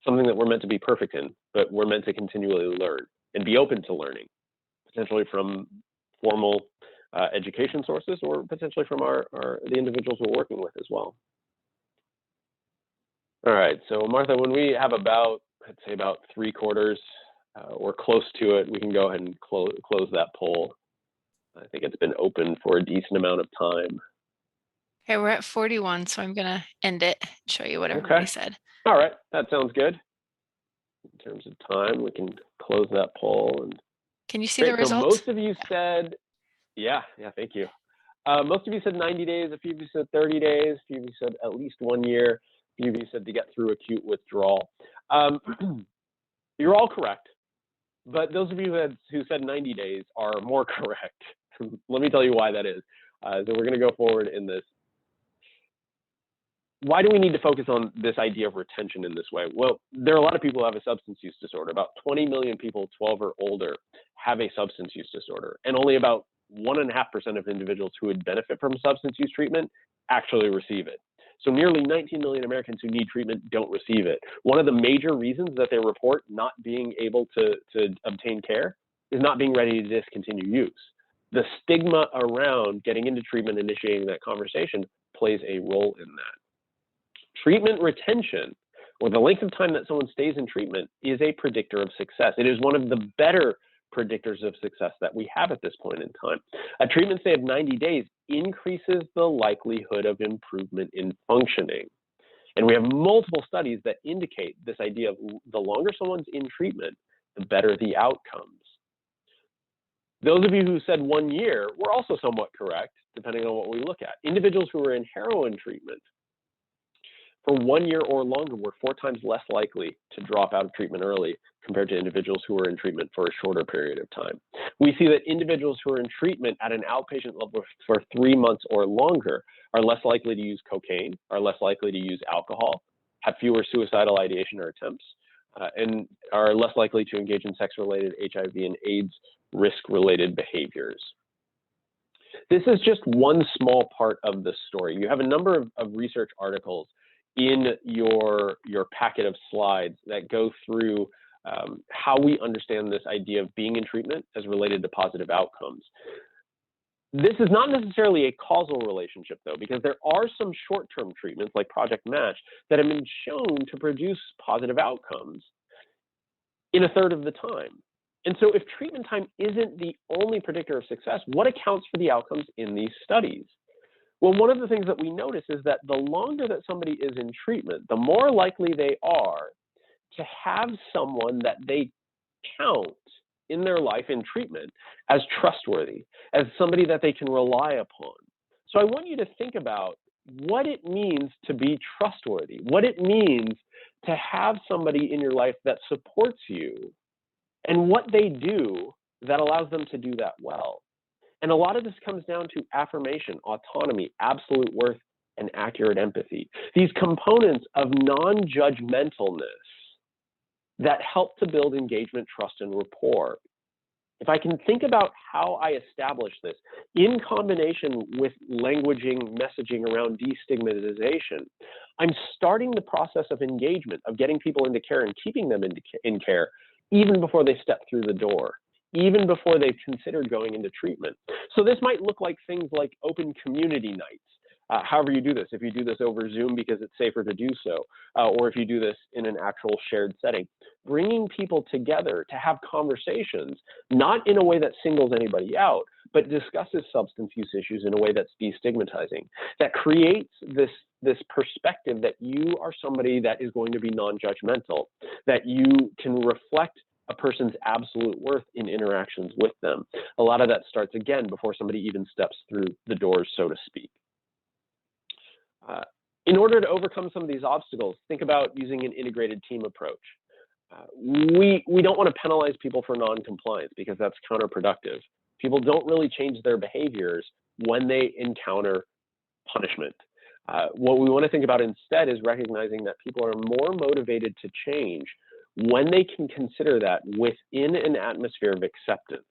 something that we're meant to be perfect in, but we're meant to continually learn and be open to learning, potentially from formal education sources or potentially from the individuals we're working with as well. All right, so Martha, when we have about, I'd say about 3/4 or close to it, we can go ahead and close that poll. I think it's been open for a decent amount of time. Okay, we're at 41, so I'm gonna end it and show you what everybody said. All right, that sounds good. In terms of time, we can close that poll. And can you see the results? So most of you said, yeah, thank you. Most of you said 90 days, a few of you said 30 days, a few of you said at least 1 year, a few of you said to get through acute withdrawal. You're all correct, but those of you who said 90 days are more correct. Let me tell you why that is. So we're going to go forward in this. Why do we need to focus on this idea of retention in this way? Well, there are a lot of people who have a substance use disorder. About 20 million people 12 or older have a substance use disorder, and only about 1.5% of individuals who would benefit from substance use treatment actually receive it. So nearly 19 million Americans who need treatment don't receive it. One of the major reasons that they report not being able to obtain care is not being ready to discontinue use. The stigma around getting into treatment, initiating that conversation, plays a role in that. Treatment retention, or the length of time that someone stays in treatment, is a predictor of success. It is one of the better predictors of success that we have at this point in time. A treatment stay of 90 days increases the likelihood of improvement in functioning. And we have multiple studies that indicate this idea of the longer someone's in treatment, the better the outcomes. Those of you who said 1 year were also somewhat correct, depending on what we look at. Individuals who are in heroin treatment for 1 year or longer were 4 times less likely to drop out of treatment early compared to individuals who were in treatment for a shorter period of time. We see that individuals who are in treatment at an outpatient level for 3 months or longer are less likely to use cocaine, are less likely to use alcohol, have fewer suicidal ideation or attempts, and are less likely to engage in sex-related HIV and AIDS risk-related behaviors. This is just one small part of the story. You have a number of research articles in your packet of slides that go through how we understand this idea of being in treatment as related to positive outcomes. This is not necessarily a causal relationship, though, because there are some short-term treatments like Project Match that have been shown to produce positive outcomes in a third of the time. And so if treatment time isn't the only predictor of success, what accounts for the outcomes in these studies? Well, one of the things that we notice is that the longer that somebody is in treatment, the more likely they are to have someone that they count in their life in treatment as trustworthy, as somebody that they can rely upon. So I want you to think about what it means to be trustworthy, what it means to have somebody in your life that supports you, and what they do that allows them to do that well. And a lot of this comes down to affirmation, autonomy, absolute worth, and accurate empathy. These components of non-judgmentalness that help to build engagement, trust, and rapport. If I can think about how I establish this in combination with languaging, messaging around destigmatization, I'm starting the process of engagement, of getting people into care and keeping them in care, even before they step through the door, even before they've considered going into treatment. So this might look like things like open community nights. However you do this, if you do this over Zoom because it's safer to do so, or if you do this in an actual shared setting, bringing people together to have conversations, not in a way that singles anybody out, but discusses substance use issues in a way that's destigmatizing, that creates this perspective that you are somebody that is going to be non-judgmental, that you can reflect a person's absolute worth in interactions with them. A lot of that starts, again, before somebody even steps through the doors, so to speak. In order to overcome some of these obstacles, think about using an integrated team approach. We don't want to penalize people for non-compliance because that's counterproductive. People don't really change their behaviors when they encounter punishment. What we want to think about instead is recognizing that people are more motivated to change when they can consider that within an atmosphere of acceptance.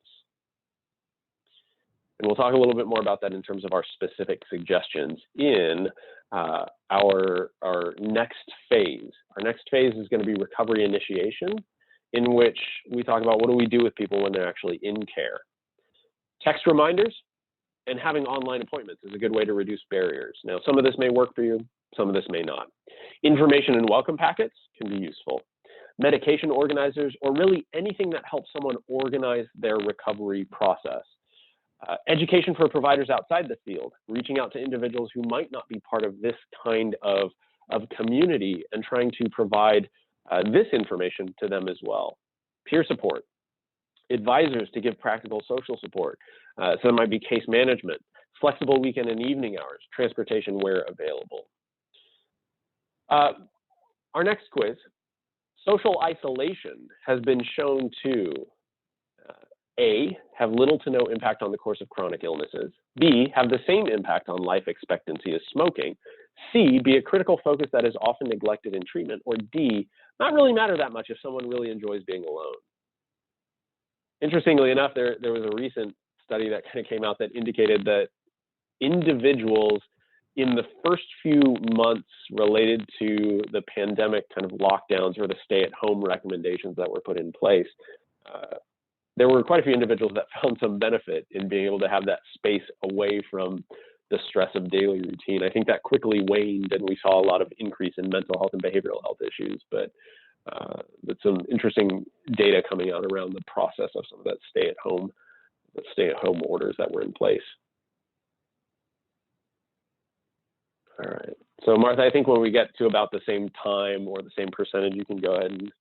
And we'll talk a little bit more about that in terms of our specific suggestions in our next phase. Our next phase is going to be recovery initiation, in which we talk about what do we do with people when they're actually in care. Text reminders and having online appointments is a good way to reduce barriers. Now, some of this may work for you, some of this may not. Information and welcome packets can be useful. Medication organizers, or really anything that helps someone organize their recovery process. Education for providers outside the field, reaching out to individuals who might not be part of this kind of community and trying to provide this information to them as well. Peer support, advisors to give practical social support. So there might be case management, flexible weekend and evening hours, transportation where available. Our next quiz, social isolation has been shown to A, have little to no impact on the course of chronic illnesses, B, have the same impact on life expectancy as smoking, C, be a critical focus that is often neglected in treatment, or D, not really matter that much if someone really enjoys being alone. Interestingly enough, there was a recent study that kind of came out that indicated that individuals in the first few months related to the pandemic kind of lockdowns or the stay-at-home recommendations that were put in place, there were quite a few individuals that found some benefit in being able to have that space away from the stress of daily routine. I think that quickly waned and we saw a lot of increase in mental health and behavioral health issues, but that's some interesting data coming out around the process of some of that stay-at-home orders that were in place. All right, so Martha, I think when we get to about the same time or the same percentage, you can go ahead and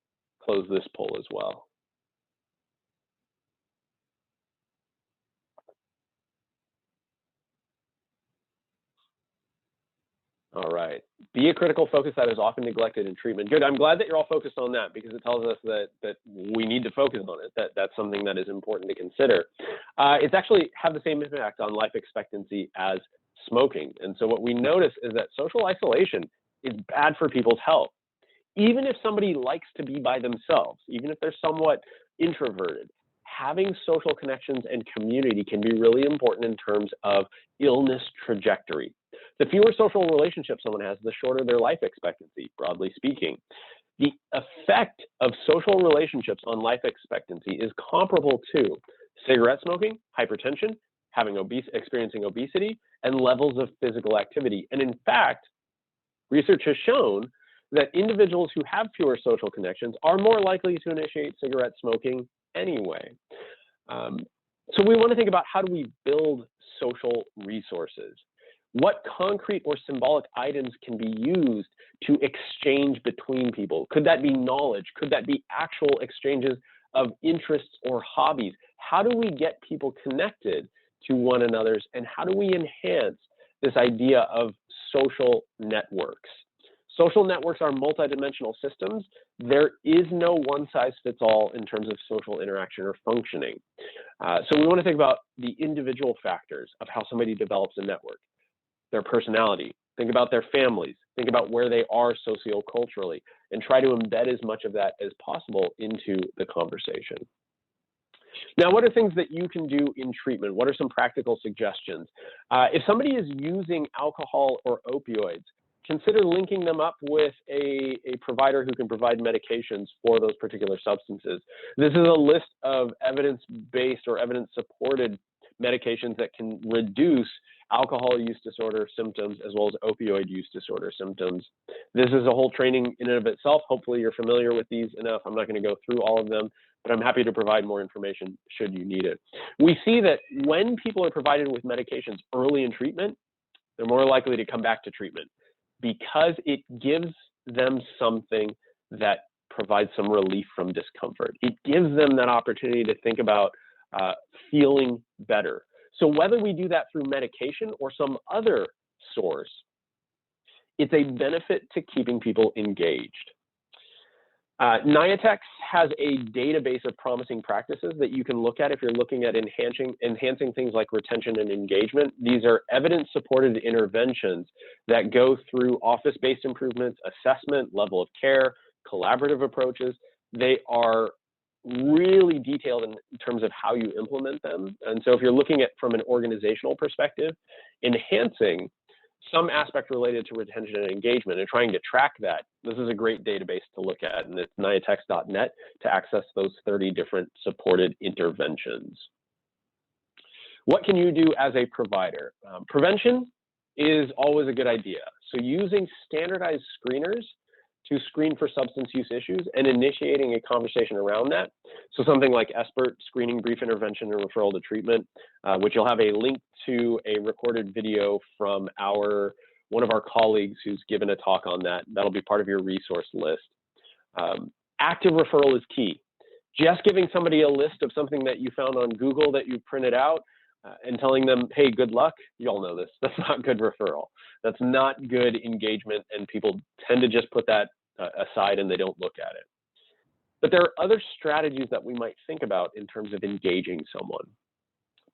close this poll as well. All right. Be a critical focus that is often neglected in treatment. Good. I'm glad that you're all focused on that because it tells us that we need to focus on it. That's something that is important to consider. It's actually have the same impact on life expectancy as smoking. And so what we notice is that social isolation is bad for people's health. Even if somebody likes to be by themselves, even if they're somewhat introverted, having social connections and community can be really important in terms of illness trajectory. The fewer social relationships someone has, the shorter their life expectancy, broadly speaking. The effect of social relationships on life expectancy is comparable to cigarette smoking, hypertension, experiencing obesity, and levels of physical activity. And in fact, research has shown that individuals who have fewer social connections are more likely to initiate cigarette smoking anyway. So we want to think about how do we build social resources? What concrete or symbolic items can be used to exchange between people? Could that be knowledge? Could that be actual exchanges of interests or hobbies? How do we get people connected to one another's, and how do we enhance this idea of social networks? Social networks are multidimensional systems. There is no one-size-fits-all in terms of social interaction or functioning. So we want to think about the individual factors of how somebody develops a network, their personality, think about their families, think about where they are socioculturally, and try to embed as much of that as possible into the conversation. Now, what are things that you can do in treatment? What are some practical suggestions? If somebody is using alcohol or opioids, consider linking them up with a provider who can provide medications for those particular substances. This is a list of evidence-based or evidence-supported medications that can reduce alcohol use disorder symptoms as well as opioid use disorder symptoms. This is a whole training in and of itself. Hopefully you're familiar with these enough. I'm not going to go through all of them, but I'm happy to provide more information should you need it. We see that when people are provided with medications early in treatment, they're more likely to come back to treatment because it gives them something that provides some relief from discomfort. It gives them that opportunity to think about feeling better. So whether we do that through medication or some other source, it's a benefit to keeping people engaged. NIATEX has a database of promising practices that you can look at if you're looking at enhancing things like retention and engagement. These are evidence-supported interventions that go through office-based improvements, assessment, level of care, collaborative approaches. They are really detailed in terms of how you implement them. And so if you're looking at from an organizational perspective, enhancing some aspect related to retention and engagement and trying to track that, this is a great database to look at, and it's niatex.net to access those 30 different supported interventions. What can you do as a provider? Prevention is always a good idea. So using standardized screeners to screen for substance use issues and initiating a conversation around that. So something like SBIRT, screening, brief intervention, and referral to treatment, which you'll have a link to a recorded video from one of our colleagues who's given a talk on that. That'll be part of your resource list. Active referral is key. Just giving somebody a list of something that you found on Google that you printed out and telling them, hey, good luck, you all know this, that's not good referral. That's not good engagement, and people tend to just put that aside and they don't look at it. But there are other strategies that we might think about in terms of engaging someone.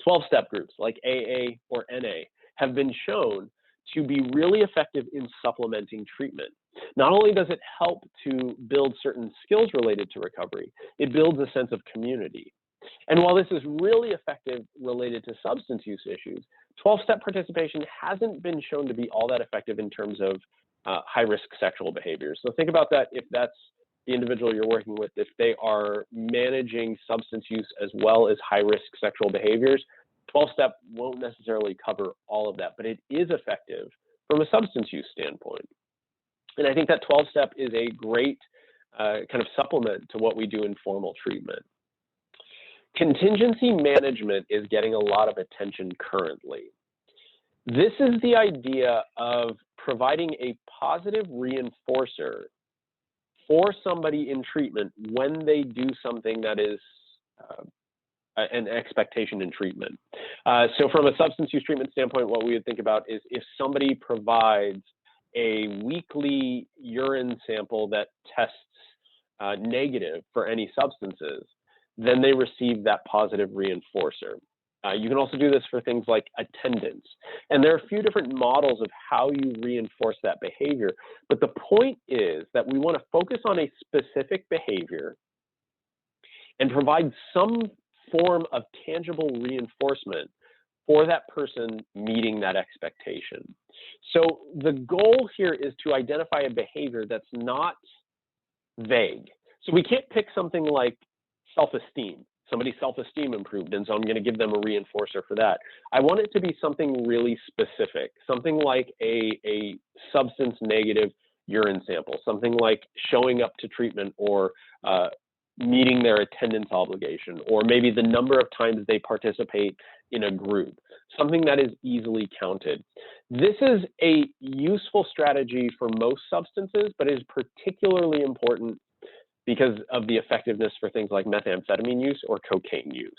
12-step groups like AA or NA have been shown to be really effective in supplementing treatment. Not only does it help to build certain skills related to recovery, it builds a sense of community. And while this is really effective related to substance use issues, 12-step participation hasn't been shown to be all that effective in terms of high-risk sexual behaviors. So think about that if that's the individual you're working with, if they are managing substance use as well as high-risk sexual behaviors, 12-step won't necessarily cover all of that, but it is effective from a substance use standpoint. And I think that 12-step is a great kind of supplement to what we do in formal treatment. Contingency management is getting a lot of attention currently. This is the idea of providing a positive reinforcer for somebody in treatment when they do something that is an expectation in treatment. So from a substance use treatment standpoint, what we would think about is if somebody provides a weekly urine sample that tests negative for any substances, then they receive that positive reinforcer. You can also do this for things like attendance. And there are a few different models of how you reinforce that behavior. But the point is that we want to focus on a specific behavior and provide some form of tangible reinforcement for that person meeting that expectation. So the goal here is to identify a behavior that's not vague. So we can't pick something like self-esteem. Somebody's self-esteem improved, and so I'm going to give them a reinforcer for that. I want it to be something really specific, something like a substance negative urine sample, something like showing up to treatment or meeting their attendance obligation, or maybe the number of times they participate in a group, something that is easily counted. This is a useful strategy for most substances, but is particularly important because of the effectiveness for things like methamphetamine use or cocaine use.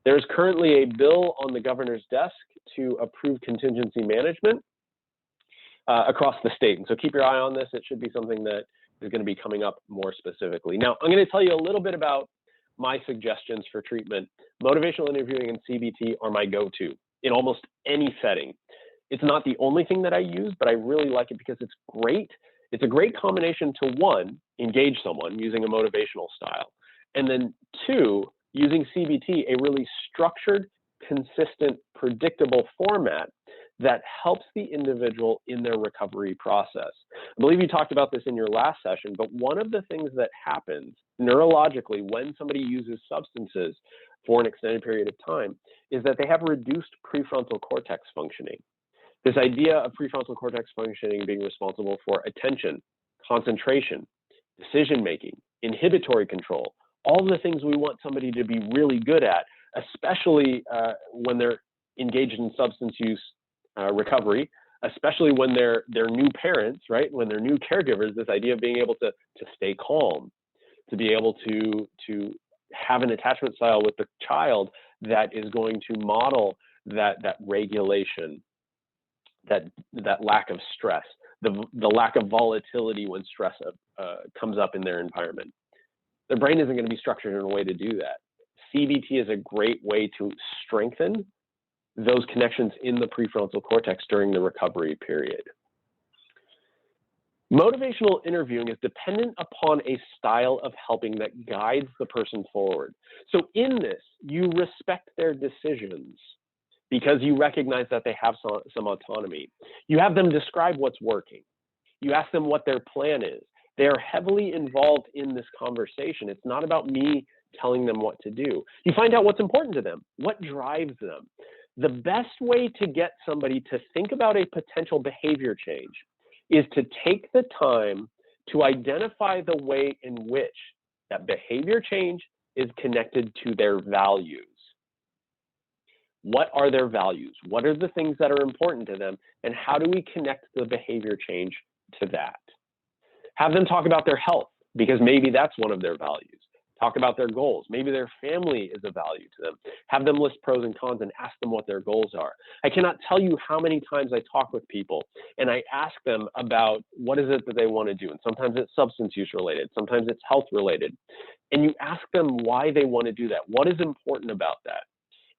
There's currently a bill on the governor's desk to approve contingency management across the state. And so keep your eye on this. It should be something that is going to be coming up more specifically. Now, I'm going to tell you a little bit about my suggestions for treatment. Motivational interviewing and CBT are my go-to in almost any setting. It's not the only thing that I use, but I really like it because it's great. It's a great combination to, one, engage someone using a motivational style, and then two, using CBT, a really structured, consistent, predictable format that helps the individual in their recovery process. I believe you talked about this in your last session, but one of the things that happens neurologically when somebody uses substances for an extended period of time is that they have reduced prefrontal cortex functioning. This idea of prefrontal cortex functioning being responsible for attention, concentration, decision-making, inhibitory control, all the things we want somebody to be really good at, especially when they're engaged in substance use recovery, especially when they're new parents, right? When they're new caregivers, this idea of being able to stay calm, to be able to have an attachment style with the child that is going to model that regulation, that lack of stress, the lack of volatility when stress comes up in their environment. Their brain isn't going to be structured in a way to do that. CBT is a great way to strengthen those connections in the prefrontal cortex during the recovery period. Motivational interviewing is dependent upon a style of helping that guides the person forward. So in this, you respect their decisions because you recognize that they have some autonomy. You have them describe what's working. You ask them what their plan is. They are heavily involved in this conversation. It's not about me telling them what to do. You find out what's important to them, what drives them. The best way to get somebody to think about a potential behavior change is to take the time to identify the way in which that behavior change is connected to their values. What are their values? What are the things that are important to them? And how do we connect the behavior change to that? Have them talk about their health, because maybe that's one of their values. Talk about their goals. Maybe their family is a value to them. Have them list pros and cons and ask them what their goals are. I cannot tell you how many times I talk with people and I ask them about what is it that they want to do. And sometimes it's substance use related. Sometimes it's health related. And you ask them why they want to do that. What is important about that?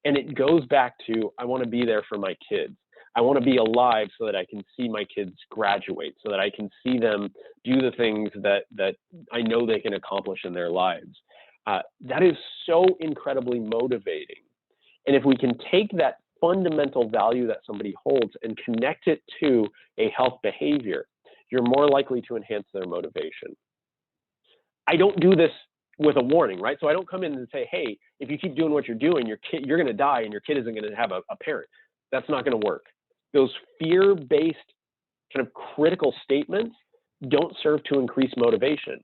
And it goes back to, I want to be there for my kids. I want to be alive so that I can see my kids graduate, so that I can see them do the things that I know they can accomplish in their lives. That is so incredibly motivating. And if we can take that fundamental value that somebody holds and connect it to a health behavior, you're more likely to enhance their motivation. I don't do this with a warning, right? So I don't come in and say, hey, if you keep doing what you're doing, you're going to die and your kid isn't going to have a parent. That's not going to work. Those fear-based kind of critical statements don't serve to increase motivation.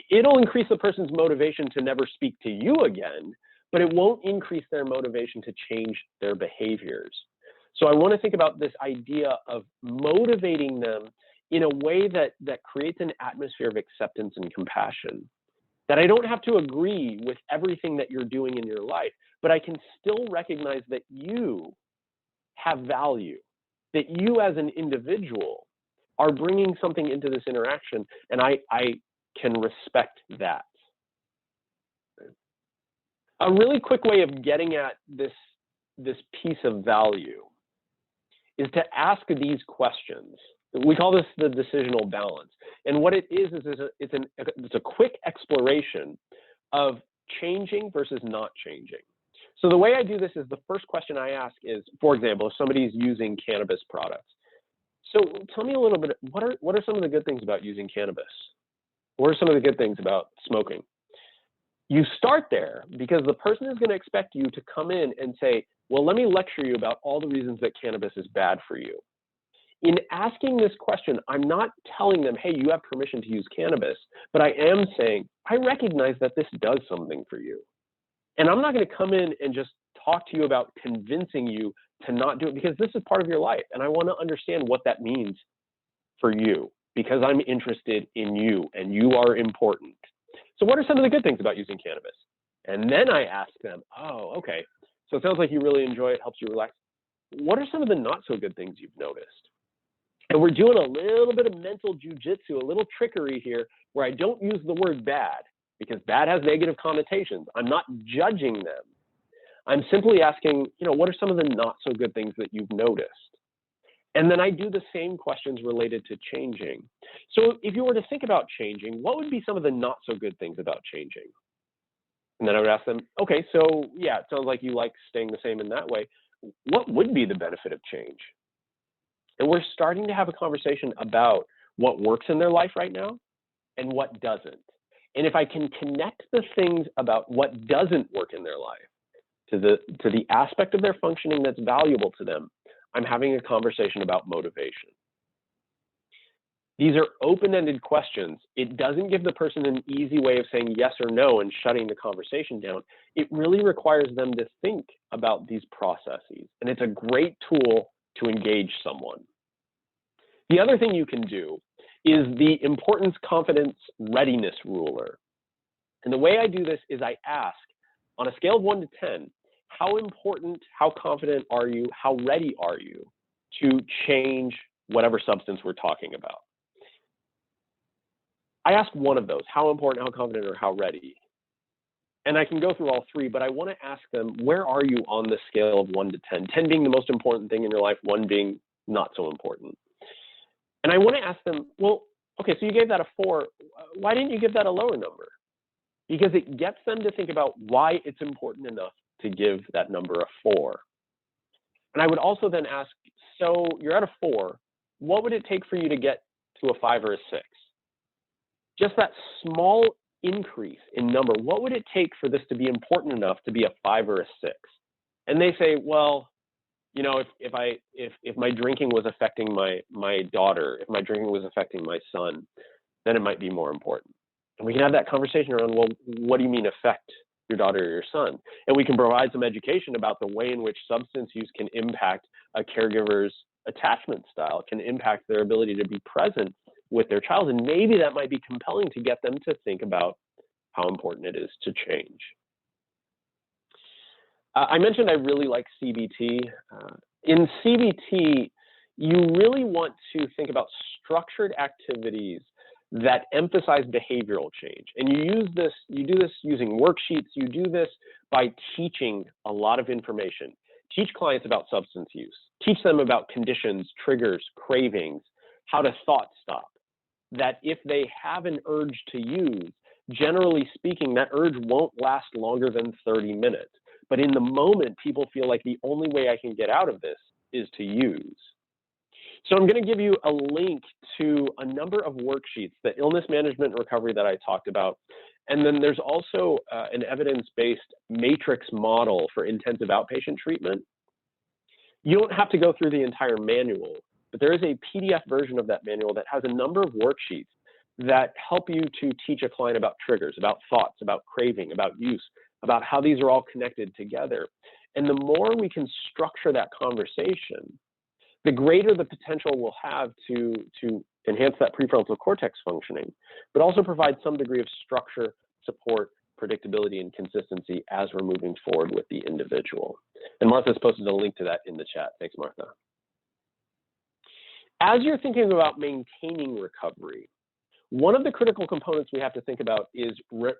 It'll increase the person's motivation to never speak to you again, but it won't increase their motivation to change their behaviors. So I want to think about this idea of motivating them in a way that creates an atmosphere of acceptance and compassion. That I don't have to agree with everything that you're doing in your life, but I can still recognize that you have value, that you as an individual are bringing something into this interaction, and I can respect that. A really quick way of getting at this piece of value is to ask these questions. We call this the decisional balance. And what it is it's a quick exploration of changing versus not changing. So the way I do this is the first question I ask is, for example, if somebody's using cannabis products. So tell me a little bit, what are some of the good things about using cannabis? What are some of the good things about smoking? You start there because the person is going to expect you to come in and say, well, let me lecture you about all the reasons that cannabis is bad for you. In asking this question, I'm not telling them, hey, you have permission to use cannabis, but I am saying, I recognize that this does something for you. And I'm not going to come in and just talk to you about convincing you to not do it, because this is part of your life. And I want to understand what that means for you, because I'm interested in you and you are important. So what are some of the good things about using cannabis? And then I ask them, oh, okay. So it sounds like you really enjoy it, helps you relax. What are some of the not so good things you've noticed? And we're doing a little bit of mental jujitsu, a little trickery here, where I don't use the word bad, because bad has negative connotations. I'm not judging them. I'm simply asking, what are some of the not so good things that you've noticed? And then I do the same questions related to changing. So if you were to think about changing, what would be some of the not so good things about changing? And then I would ask them, okay, so yeah, it sounds like you like staying the same in that way. What would be the benefit of change? And we're starting to have a conversation about what works in their life right now and what doesn't. And if I can connect the things about what doesn't work in their life to the aspect of their functioning that's valuable to them, I'm having a conversation about motivation. These are open-ended questions. It doesn't give the person an easy way of saying yes or no and shutting the conversation down. It really requires them to think about these processes. And it's a great tool to engage someone. The other thing you can do is the importance, confidence, readiness ruler. And the way I do this is I ask, on a scale of 1 to 10, how important, how confident are you, how ready are you to change whatever substance we're talking about? I ask one of those, how important, how confident, or how ready. And I can go through all three, but I want to ask them, where are you on the scale of 1 to 10? 10 being the most important thing in your life, 1 being not so important. And I want to ask them, well, okay, so you gave that a 4. Why didn't you give that a lower number? Because it gets them to think about why it's important enough to give that number a 4. And I would also then ask, so you're at a 4, what would it take for you to get to a 5 or a 6? Just that small increase in number, what would it take for this to be important enough to be a 5 or a 6? And they say, well, if my drinking was affecting my daughter, if my drinking was affecting my son, then it might be more important. And we can have that conversation around, well, what do you mean affect your daughter or your son? And we can provide some education about the way in which substance use can impact a caregiver's attachment style, can impact their ability to be present with their child. And maybe that might be compelling to get them to think about how important it is to change. I mentioned I really like CBT. In CBT, you really want to think about structured activities that emphasize behavioral change. And you do this using worksheets, you do this by teaching a lot of information. Teach clients about substance use. Teach them about conditions, triggers, cravings, how to thought stop. That if they have an urge to use, generally speaking, that urge won't last longer than 30 minutes. But in the moment, people feel like the only way I can get out of this is to use. So I'm going to give you a link to a number of worksheets, the illness management and recovery that I talked about. And then there's also an evidence-based matrix model for intensive outpatient treatment. You don't have to go through the entire manual, but there is a PDF version of that manual that has a number of worksheets that help you to teach a client about triggers, about thoughts, about craving, about use, about how these are all connected together. And the more we can structure that conversation, the greater the potential we'll have to enhance that prefrontal cortex functioning, but also provide some degree of structure, support, predictability, and consistency as we're moving forward with the individual. And Martha's posted a link to that in the chat. Thanks, Martha. As you're thinking about maintaining recovery, one of the critical components we have to think about is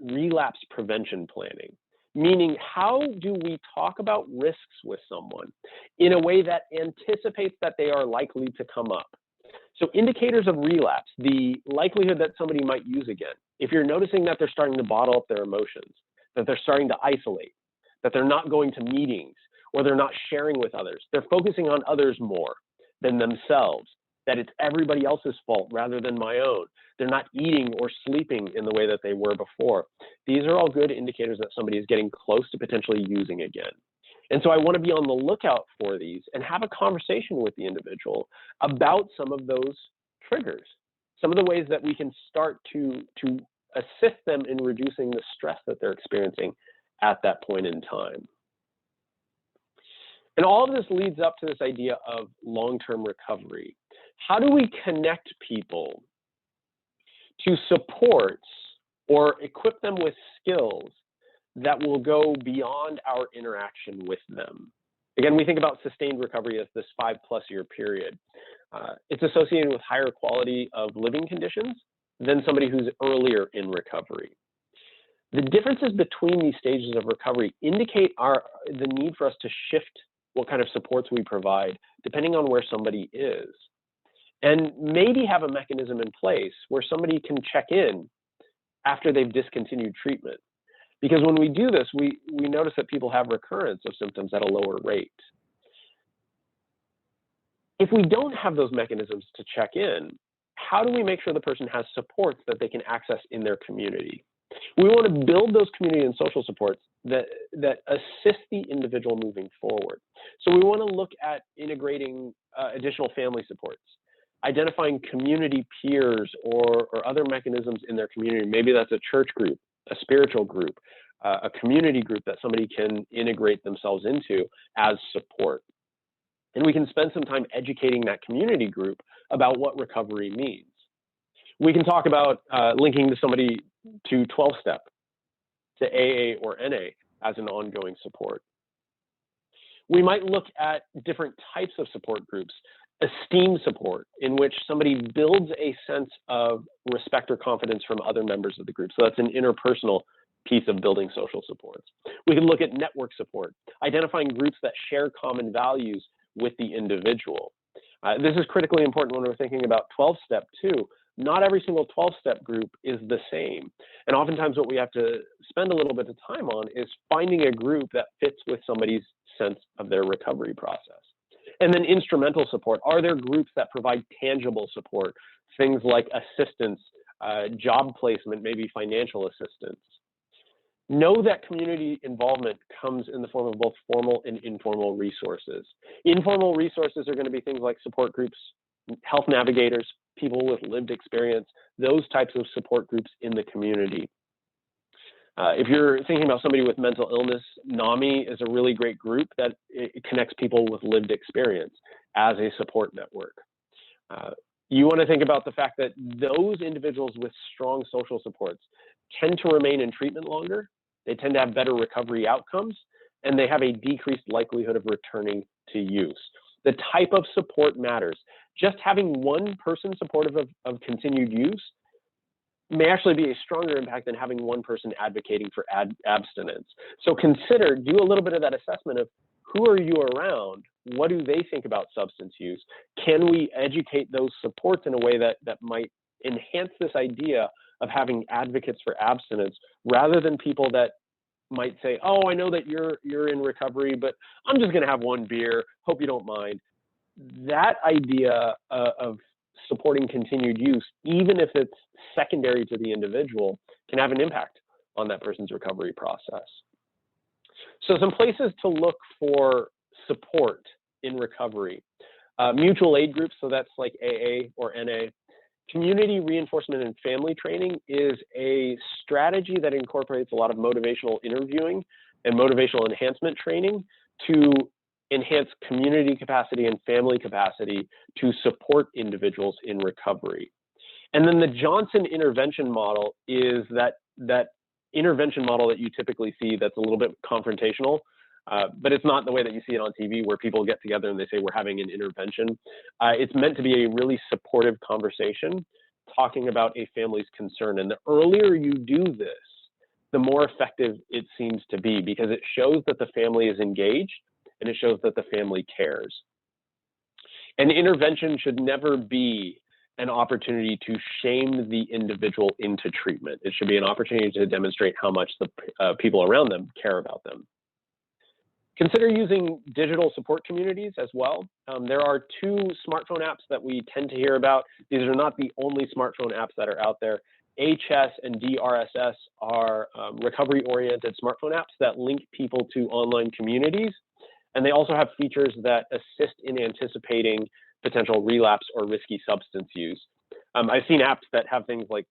relapse prevention planning, meaning how do we talk about risks with someone in a way that anticipates that they are likely to come up. So indicators of relapse, the likelihood that somebody might use again. If you're noticing that they're starting to bottle up their emotions, that they're starting to isolate, that they're not going to meetings, or they're not sharing with others, they're focusing on others more than themselves, that it's everybody else's fault rather than my own. They're not eating or sleeping in the way that they were before. These are all good indicators that somebody is getting close to potentially using again. And so I want to be on the lookout for these and have a conversation with the individual about some of those triggers, some of the ways that we can start to assist them in reducing the stress that they're experiencing at that point in time. And all of this leads up to this idea of long-term recovery. How do we connect people to supports or equip them with skills that will go beyond our interaction with them? Again, we think about sustained recovery as this 5+ year period. It's associated with higher quality of living conditions than somebody who's earlier in recovery. The differences between these stages of recovery indicate the need for us to shift what kind of supports we provide depending on where somebody is. And maybe have a mechanism in place where somebody can check in after they've discontinued treatment. Because when we do this, we notice that people have recurrence of symptoms at a lower rate. If we don't have those mechanisms to check in, how do we make sure the person has supports that they can access in their community? We want to build those community and social supports that assist the individual moving forward. So we want to look at integrating additional family supports, identifying community peers or other mechanisms in their community. Maybe that's a church group, a spiritual group, a community group that somebody can integrate themselves into as support. And we can spend some time educating that community group about what recovery means. We can talk about linking to somebody to TwelveStep, to AA or NA as an ongoing support. We might look at different types of support groups, esteem support, in which somebody builds a sense of respect or confidence from other members of the group. So that's an interpersonal piece of building social supports. We can look at network support, identifying groups that share common values with the individual. This is critically important when we're thinking about 12-step too. Not every single 12-step group is the same. And oftentimes what we have to spend a little bit of time on is finding a group that fits with somebody's sense of their recovery process. And then instrumental support. Are there groups that provide tangible support? Things like assistance, job placement, maybe financial assistance. Know that community involvement comes in the form of both formal and informal resources. Informal resources are going to be things like support groups, health navigators, people with lived experience, those types of support groups in the community. If you're thinking about somebody with mental illness, NAMI is a really great group that it connects people with lived experience as a support network. You want to think about the fact that those individuals with strong social supports tend to remain in treatment longer, they tend to have better recovery outcomes, and they have a decreased likelihood of returning to use. The type of support matters. Just having one person supportive of continued use may actually be a stronger impact than having one person advocating for abstinence. So do a little bit of that assessment of who are you around? What do they think about substance use? Can we educate those supports in a way that might enhance this idea of having advocates for abstinence rather than people that might say, oh, I know that you're in recovery, but I'm just gonna have one beer, hope you don't mind. That idea of supporting continued use, even if it's secondary to the individual, can have an impact on that person's recovery process. So some places to look for support in recovery. Mutual aid groups, so that's like AA or NA. Community reinforcement and family training is a strategy that incorporates a lot of motivational interviewing and motivational enhancement training to enhance community capacity and family capacity to support individuals in recovery. And then the Johnson intervention model is that intervention model that you typically see that's a little bit confrontational, but it's not the way that you see it on TV where people get together and they say we're having an intervention. It's meant to be a really supportive conversation talking about a family's concern. And the earlier you do this, the more effective it seems to be, because it shows that the family is engaged and it shows that the family cares. An intervention should never be an opportunity to shame the individual into treatment. It should be an opportunity to demonstrate how much the people around them care about them. Consider using digital support communities as well. There are two smartphone apps that we tend to hear about. These are not the only smartphone apps that are out there. HS and DRSS are recovery-oriented smartphone apps that link people to online communities. And they also have features that assist in anticipating potential relapse or risky substance use. I've seen apps that have things like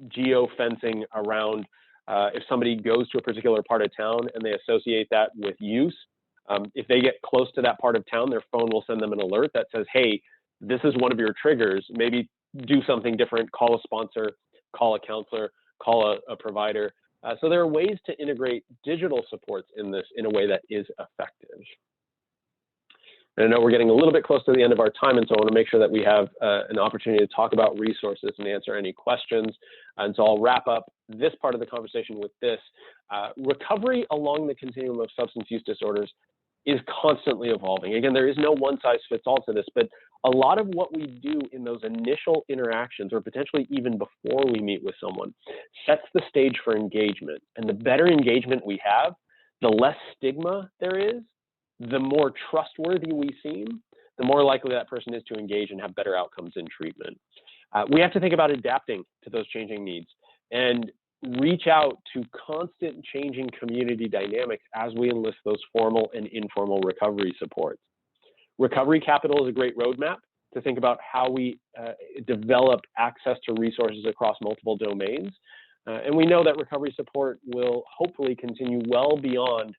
geo-fencing around if somebody goes to a particular part of town and they associate that with use. If they get close to that part of town, their phone will send them an alert that says, hey, this is one of your triggers. Maybe do something different, call a sponsor, call a counselor, call a provider. So there are ways to integrate digital supports in this in a way that is effective. And I know we're getting a little bit close to the end of our time, and so I want to make sure that we have an opportunity to talk about resources and answer any questions. And so I'll wrap up this part of the conversation with this. Recovery along the continuum of substance use disorders is constantly evolving. Again, there is no one size fits all to this, but a lot of what we do in those initial interactions, or potentially even before we meet with someone, sets the stage for engagement. And the better engagement we have, the less stigma there is, the more trustworthy we seem, the more likely that person is to engage and have better outcomes in treatment. We have to think about adapting to those changing needs and reach out to constant changing community dynamics as we enlist those formal and informal recovery supports. Recovery Capital is a great roadmap to think about how we develop access to resources across multiple domains. And we know that recovery support will hopefully continue well beyond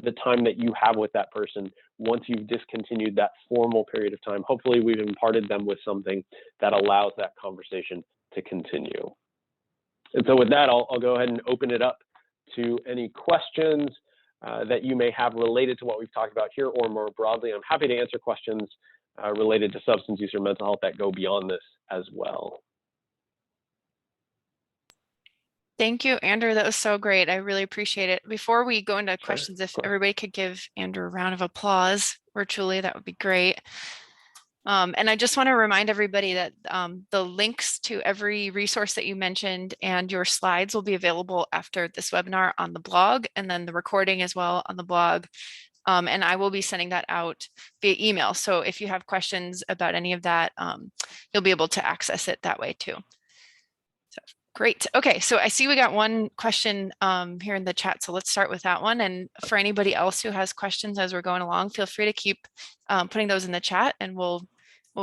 the time that you have with that person once you've discontinued that formal period of time. Hopefully we've imparted them with something that allows that conversation to continue. And so with that, I'll go ahead and open it up to any questions that you may have related to what we've talked about here, or more broadly. I'm happy to answer questions related to substance use or mental health that go beyond this as well. Thank you, Andrew. That was so great. I really appreciate it. Before we go into questions, if Sure. everybody could give Andrew a round of applause virtually, that would be great. And I just want to remind everybody that the links to every resource that you mentioned and your slides will be available after this webinar on the blog, and then the recording as well on the blog. And I will be sending that out via email. So if you have questions about any of that, you'll be able to access it that way too. So great. Okay, so I see we got one question here in the chat. So let's start with that one. And for anybody else who has questions as we're going along, feel free to keep putting those in the chat, and we'll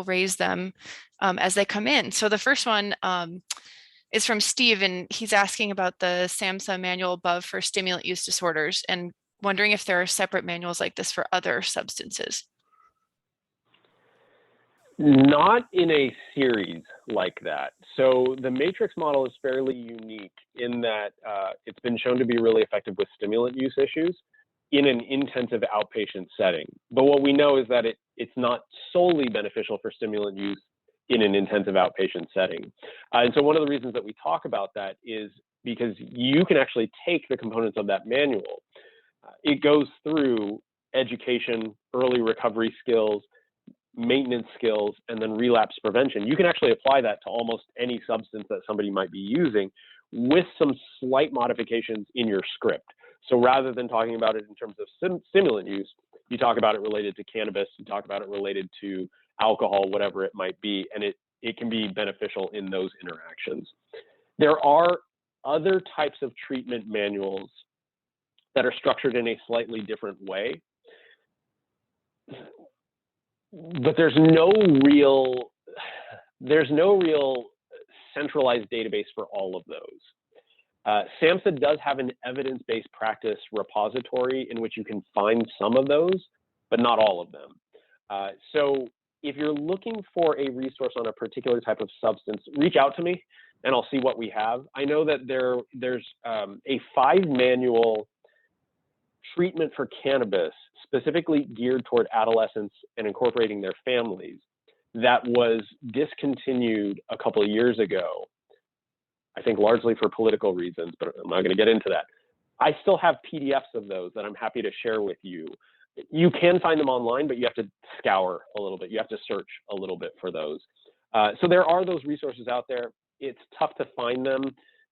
raise them as they come in. So the first one is from Steve, and he's asking about the SAMHSA manual above for stimulant use disorders and wondering if there are separate manuals like this for other substances. Not in a series like that. So the matrix model is fairly unique in that it's been shown to be really effective with stimulant use issues in an intensive outpatient setting. But what we know is that it's not solely beneficial for stimulant use in an intensive outpatient setting. And so one of the reasons that we talk about that is because you can actually take the components of that manual. It goes through education, early recovery skills, maintenance skills, and then relapse prevention. You can actually apply that to almost any substance that somebody might be using with some slight modifications in your script. So rather than talking about it in terms of stimulant use, you talk about it related to cannabis, you talk about it related to alcohol, whatever it might be, and it can be beneficial in those interactions. There are other types of treatment manuals that are structured in a slightly different way, but there's no real centralized database for all of those. SAMHSA does have an evidence-based practice repository in which you can find some of those, but not all of them. So if you're looking for a resource on a particular type of substance, reach out to me and I'll see what we have. I know that there's a 5 manual treatment for cannabis specifically geared toward adolescents and incorporating their families that was discontinued a couple of years ago, I think largely for political reasons, but I'm not going to get into that. I still have PDFs of those that I'm happy to share with you. You can find them online, but you have to scour a little bit. You have to search a little bit for those. So there are those resources out there. It's tough to find them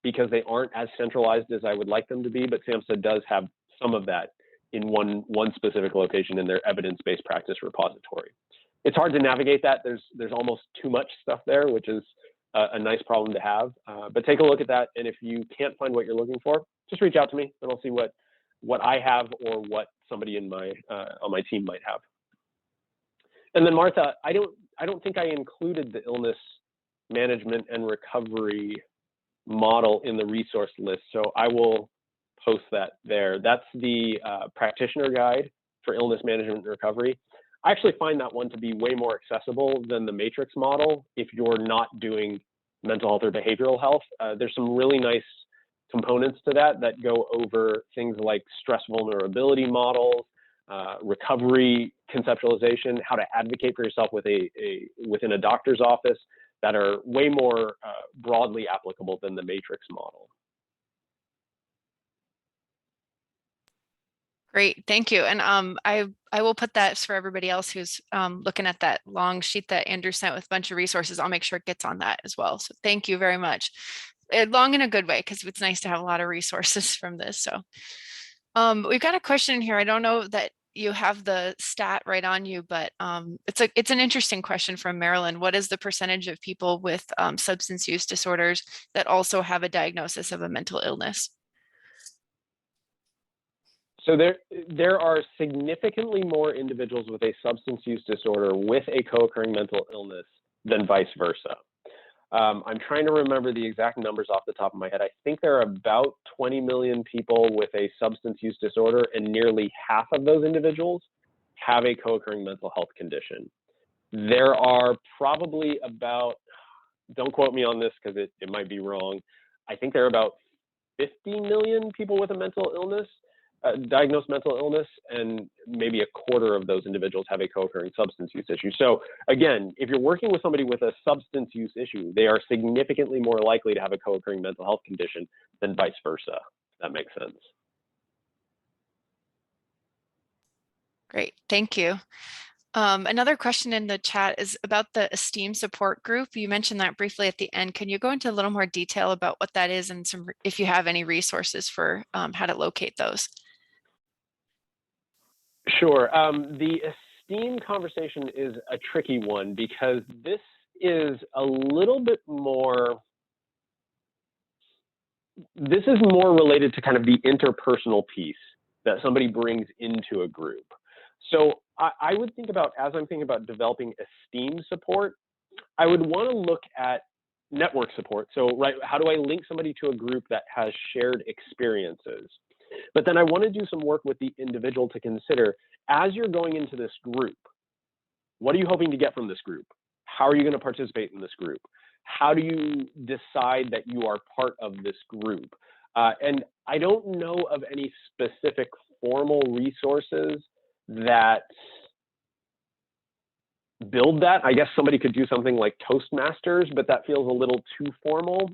because they aren't as centralized as I would like them to be, but SAMHSA does have some of that in one specific location in their evidence-based practice repository. It's hard to navigate that. There's almost too much stuff there, which is a nice problem to have. But take a look at that, and if you can't find what you're looking for, just reach out to me, and I'll see what I have or what somebody in my on my team might have. And then Martha, I don't think I included the illness management and recovery model in the resource list, so I will post that there. That's the practitioner guide for illness management and recovery. I actually find that one to be way more accessible than the matrix model if you're not doing mental health or behavioral health. There's some really nice components to that go over things like stress vulnerability models, recovery conceptualization, how to advocate for yourself within a doctor's office, that are way more broadly applicable than the matrix model. Great, thank you. And I will put that for everybody else who's looking at that long sheet that Andrew sent with a bunch of resources. I'll make sure it gets on that as well. So thank you very much. Long in a good way, because it's nice to have a lot of resources from this. So we've got a question here. I don't know that you have the stat right on you, but it's an interesting question from Maryland. What is the percentage of people with substance use disorders that also have a diagnosis of a mental illness? So there are significantly more individuals with a substance use disorder with a co-occurring mental illness than vice versa. I'm trying to remember the exact numbers off the top of my head. I think there are about 20 million people with a substance use disorder, and nearly half of those individuals have a co-occurring mental health condition. There are probably about, don't quote me on this because it might be wrong, I think there are about 50 million people with a mental illness, diagnosed mental illness, and maybe a quarter of those individuals have a co-occurring substance use issue. So again, if you're working with somebody with a substance use issue, they are significantly more likely to have a co-occurring mental health condition than vice versa, if that makes sense. Great, thank you. Another question in the chat is about the esteem support group. You mentioned that briefly at the end. Can you go into a little more detail about what that is and if you have any resources for how to locate those? Sure. The esteem conversation is a tricky one because this is a little bit more, this is more related to kind of the interpersonal piece that somebody brings into a group. So I would think about, as I'm thinking about developing esteem support, I would want to look at network support. So, right, how do I link somebody to a group that has shared experiences? But then I want to do some work with the individual to consider, as you're going into this group, what are you hoping to get from this group? How are you going to participate in this group? How do you decide that you are part of this group? And I don't know of any specific formal resources that build that. I guess somebody could do something like Toastmasters, but that feels a little too formal.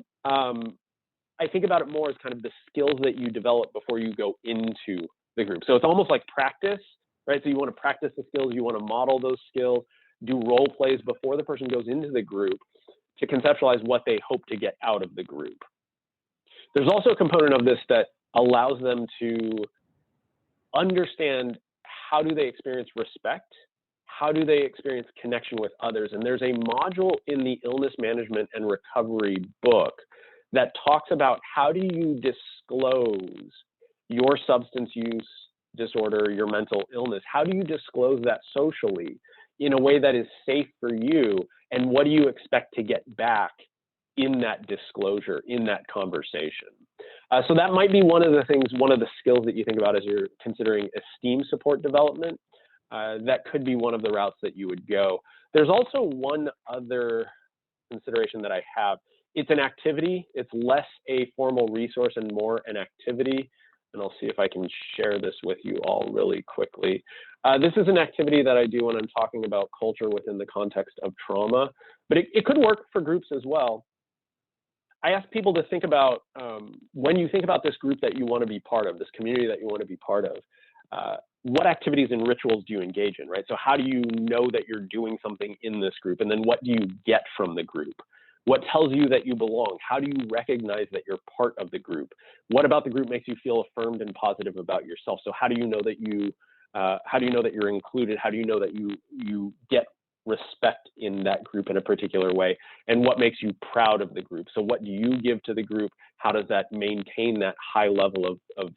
I think about it more as kind of the skills that you develop before you go into the group. So it's almost like practice, right? So you want to practice the skills, you want to model those skills, do role plays before the person goes into the group to conceptualize what they hope to get out of the group. There's also a component of this that allows them to understand, how do they experience respect? How do they experience connection with others? And there's a module in the illness management and recovery book that talks about how do you disclose your substance use disorder, your mental illness? How do you disclose that socially in a way that is safe for you? And what do you expect to get back in that disclosure, in that conversation? So that might be one of the things, one of the skills that you think about as you're considering esteem support development. That could be one of the routes that you would go. There's also one other consideration that I have. It's an activity. It's less a formal resource and more an activity. and I'll see if I can share this with you all really quickly. This is an activity that I do when I'm talking about culture within the context of trauma, but it could work for groups as well. I ask people to think about, when you think about this group that you want to be part of, this community that you want to be part of, what activities and rituals do you engage in, right? So how do you know that you're doing something in this group? And then what do you get from the group? What tells you that you belong? How do you recognize that you're part of the group? What about the group makes you feel affirmed and positive about yourself? So how do you know that you're included? How do you know that you get respect in that group in a particular way? And what makes you proud of the group? So what do you give to the group? How does that maintain that high level of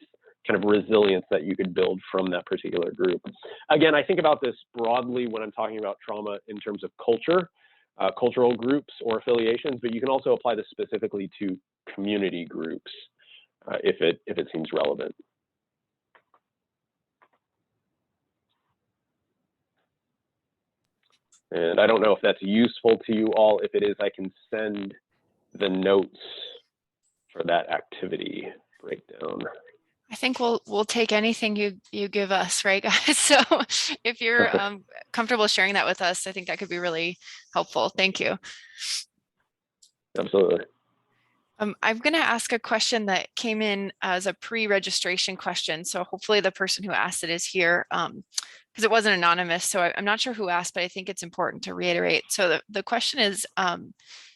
kind of resilience that you could build from that particular group? Again, I think about this broadly when I'm talking about trauma in terms of culture, cultural groups or affiliations, but you can also apply this specifically to community groups if it seems relevant. And I don't know if that's useful to you all. If it is, I can send the notes for that activity breakdown. I think we'll take anything you give us, right, guys? So if you're comfortable sharing that with us, I think that could be really helpful. Thank you. Absolutely. I'm going to ask a question that came in as a pre-registration question. So hopefully the person who asked it is here, because it wasn't anonymous. So I'm not sure who asked, but I think it's important to reiterate. So the question is,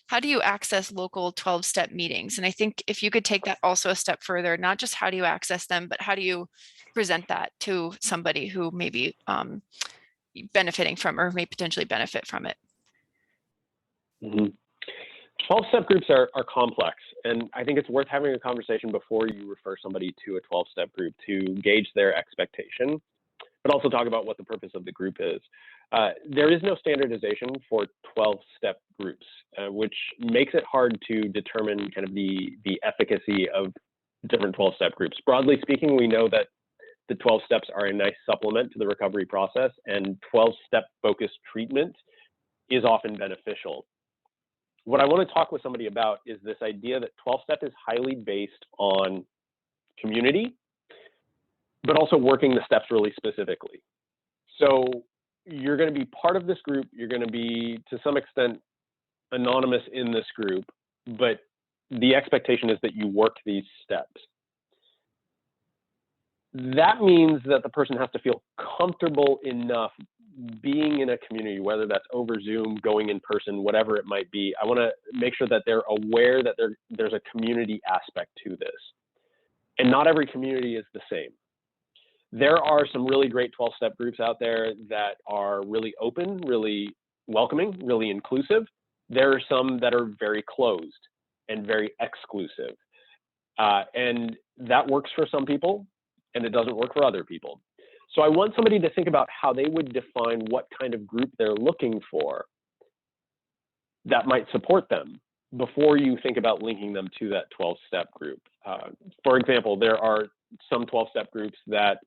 how do you access local 12-step meetings? And I think if you could take that also a step further, not just how do you access them, but how do you present that to somebody who may be benefiting from or may potentially benefit from it? 12-step groups are complex, and I think it's worth having a conversation before you refer somebody to a 12-step group to gauge their expectation, but also talk about what the purpose of the group is. There is no standardization for 12-step groups, which makes it hard to determine kind of the efficacy of different 12-step groups. Broadly speaking, we know that the 12 steps are a nice supplement to the recovery process, and 12-step focused treatment is often beneficial. What I want to talk with somebody about is this idea that 12-step is highly based on community, but also working the steps really specifically. So you're going to be part of this group. You're going to be, to some extent, anonymous in this group, but the expectation is that you work these steps. That means that the person has to feel comfortable enough being in a community, whether that's over Zoom, going in person, whatever it might be. I want to make sure that they're aware that there's a community aspect to this. And not every community is the same. There are some really great 12-step groups out there that are really open, really welcoming, really inclusive. There are some that are very closed and very exclusive. And that works for some people, and it doesn't work for other people. So I want somebody to think about how they would define what kind of group they're looking for that might support them before you think about linking them to that 12-step group. For example, there are some 12-step groups that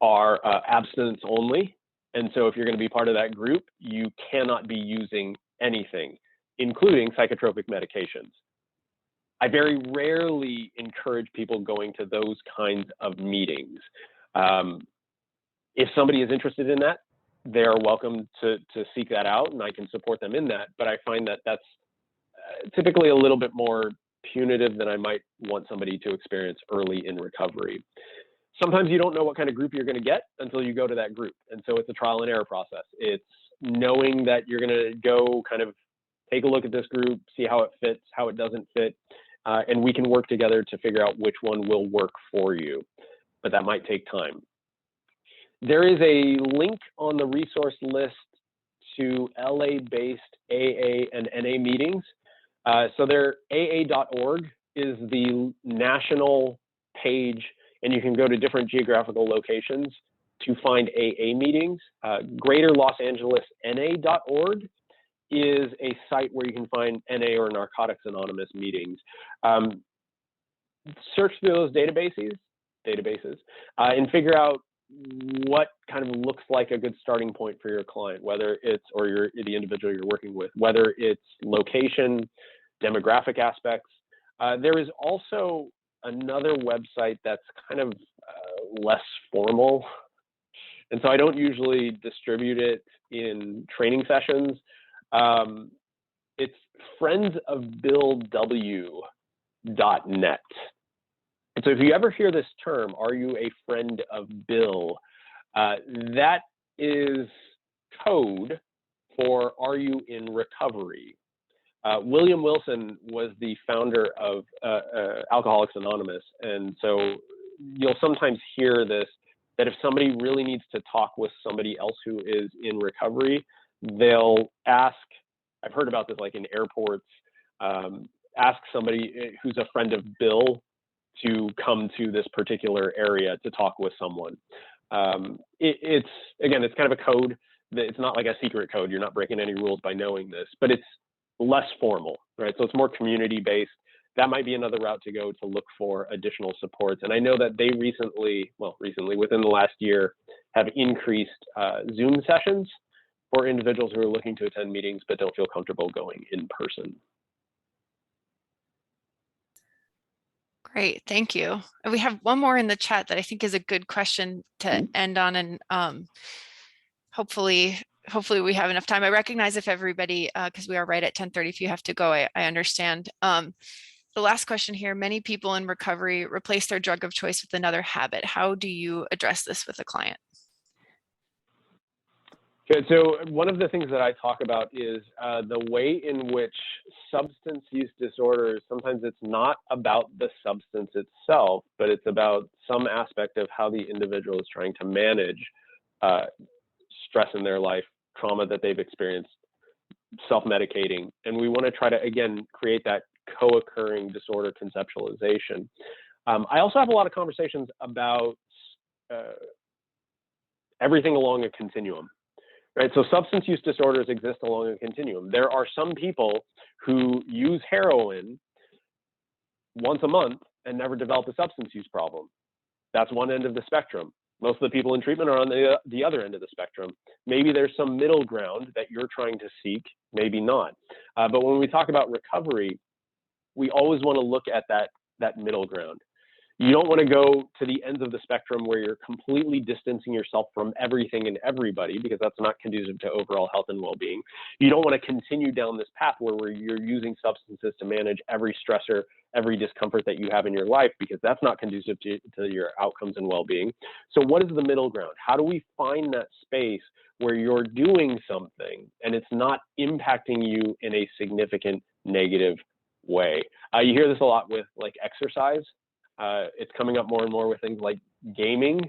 are abstinence only. And so if you're going to be part of that group, you cannot be using anything, including psychotropic medications. I very rarely encourage people going to those kinds of meetings. If somebody is interested in that, they are welcome to seek that out, and I can support them in that. But I find that that's typically a little bit more punitive than I might want somebody to experience early in recovery. Sometimes you don't know what kind of group you're going to get until you go to that group. And so it's a trial and error process. It's knowing that you're going to go kind of take a look at this group, see how it fits, how it doesn't fit, and we can work together to figure out which one will work for you. But that might take time. There is a link on the resource list to LA-based AA and NA meetings. So their AA.org is the national page, and you can go to different geographical locations to find AA meetings. Greater Los Angeles NA.org is a site where you can find NA or Narcotics Anonymous meetings. Search through those databases, and figure out what kind of looks like a good starting point for your client, whether it's, or the individual you're working with, whether it's location, demographic aspects. There is also another website that's kind of less formal. And so I don't usually distribute it in training sessions. It's friendsofbillw.net. And so if you ever hear this term, are you a friend of Bill? That is code for are you in recovery? William Wilson was the founder of Alcoholics Anonymous. And so you'll sometimes hear this, that if somebody really needs to talk with somebody else who is in recovery, they'll ask, I've heard about this like in airports, ask somebody who's a friend of Bill to come to this particular area to talk with someone. It's kind of a code. It's not like a secret code. You're not breaking any rules by knowing this, but it's less formal, right? So it's more community-based. That might be another route to go to look for additional supports. And I know that they recently, within the last year, have increased Zoom sessions for individuals who are looking to attend meetings but don't feel comfortable going in person. Great, thank you. And we have one more in the chat that I think is a good question to end on, and hopefully we have enough time. I recognize if everybody, because we are right at 10:30, if you have to go, I understand. The last question here, many people in recovery replace their drug of choice with another habit. How do you address this with a client? Good. So one of the things that I talk about is the way in which substance use disorders, sometimes it's not about the substance itself, but it's about some aspect of how the individual is trying to manage stress in their life, trauma that they've experienced, self-medicating. And we want to try to, again, create that co-occurring disorder conceptualization. I also have a lot of conversations about everything along a continuum. Right, so substance use disorders exist along a continuum. There are some people who use heroin once a month and never develop a substance use problem. That's one end of the spectrum. Most of the people in treatment are on the other end of the spectrum. Maybe there's some middle ground that you're trying to seek, maybe not. But when we talk about recovery, we always want to look at that middle ground. You don't want to go to the ends of the spectrum where you're completely distancing yourself from everything and everybody, because that's not conducive to overall health and well-being. You don't want to continue down this path where you're using substances to manage every stressor, every discomfort that you have in your life, because that's not conducive to your outcomes and well-being. So what is the middle ground? How do we find that space where you're doing something and it's not impacting you in a significant negative way? You hear this a lot with like exercise. It's coming up more and more with things like gaming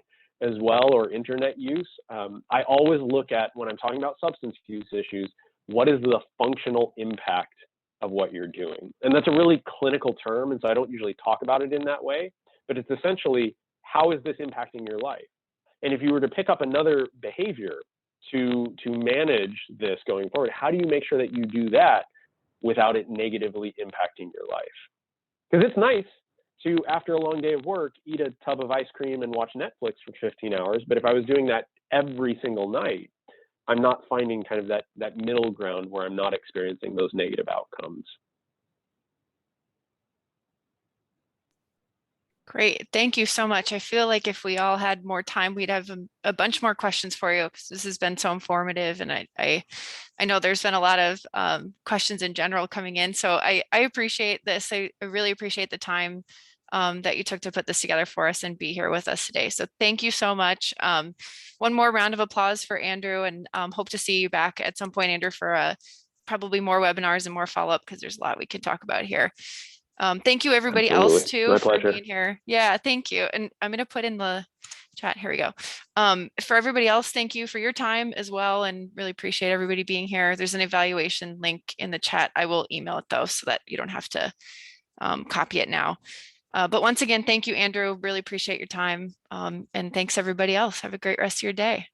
as well, or internet use. I always look at, when I'm talking about substance use issues, what is the functional impact of what you're doing? And that's a really clinical term, and so I don't usually talk about it in that way, but it's essentially, how is this impacting your life? And if you were to pick up another behavior to manage this going forward, how do you make sure that you do that without it negatively impacting your life? Because it's nice to, after a long day of work, eat a tub of ice cream and watch Netflix for 15 hours. But if I was doing that every single night, I'm not finding kind of that middle ground where I'm not experiencing those negative outcomes. Great, thank you so much. I feel like if we all had more time, we'd have a bunch more questions for you, because this has been so informative, and I know there's been a lot of questions in general coming in. So I appreciate this. I really appreciate the time that you took to put this together for us and be here with us today. So thank you so much. One more round of applause for Andrew, and hope to see you back at some point, Andrew, for probably more webinars and more follow-up, because there's a lot we could talk about here. Thank you everybody else too for being here. Yeah, thank you. And I'm going to put in the chat. Here we go. For everybody else, thank you for your time as well, and really appreciate everybody being here. There's an evaluation link in the chat. I will email it though, so that you don't have to copy it now. But once again, thank you, Andrew. Really appreciate your time. And thanks everybody else. Have a great rest of your day.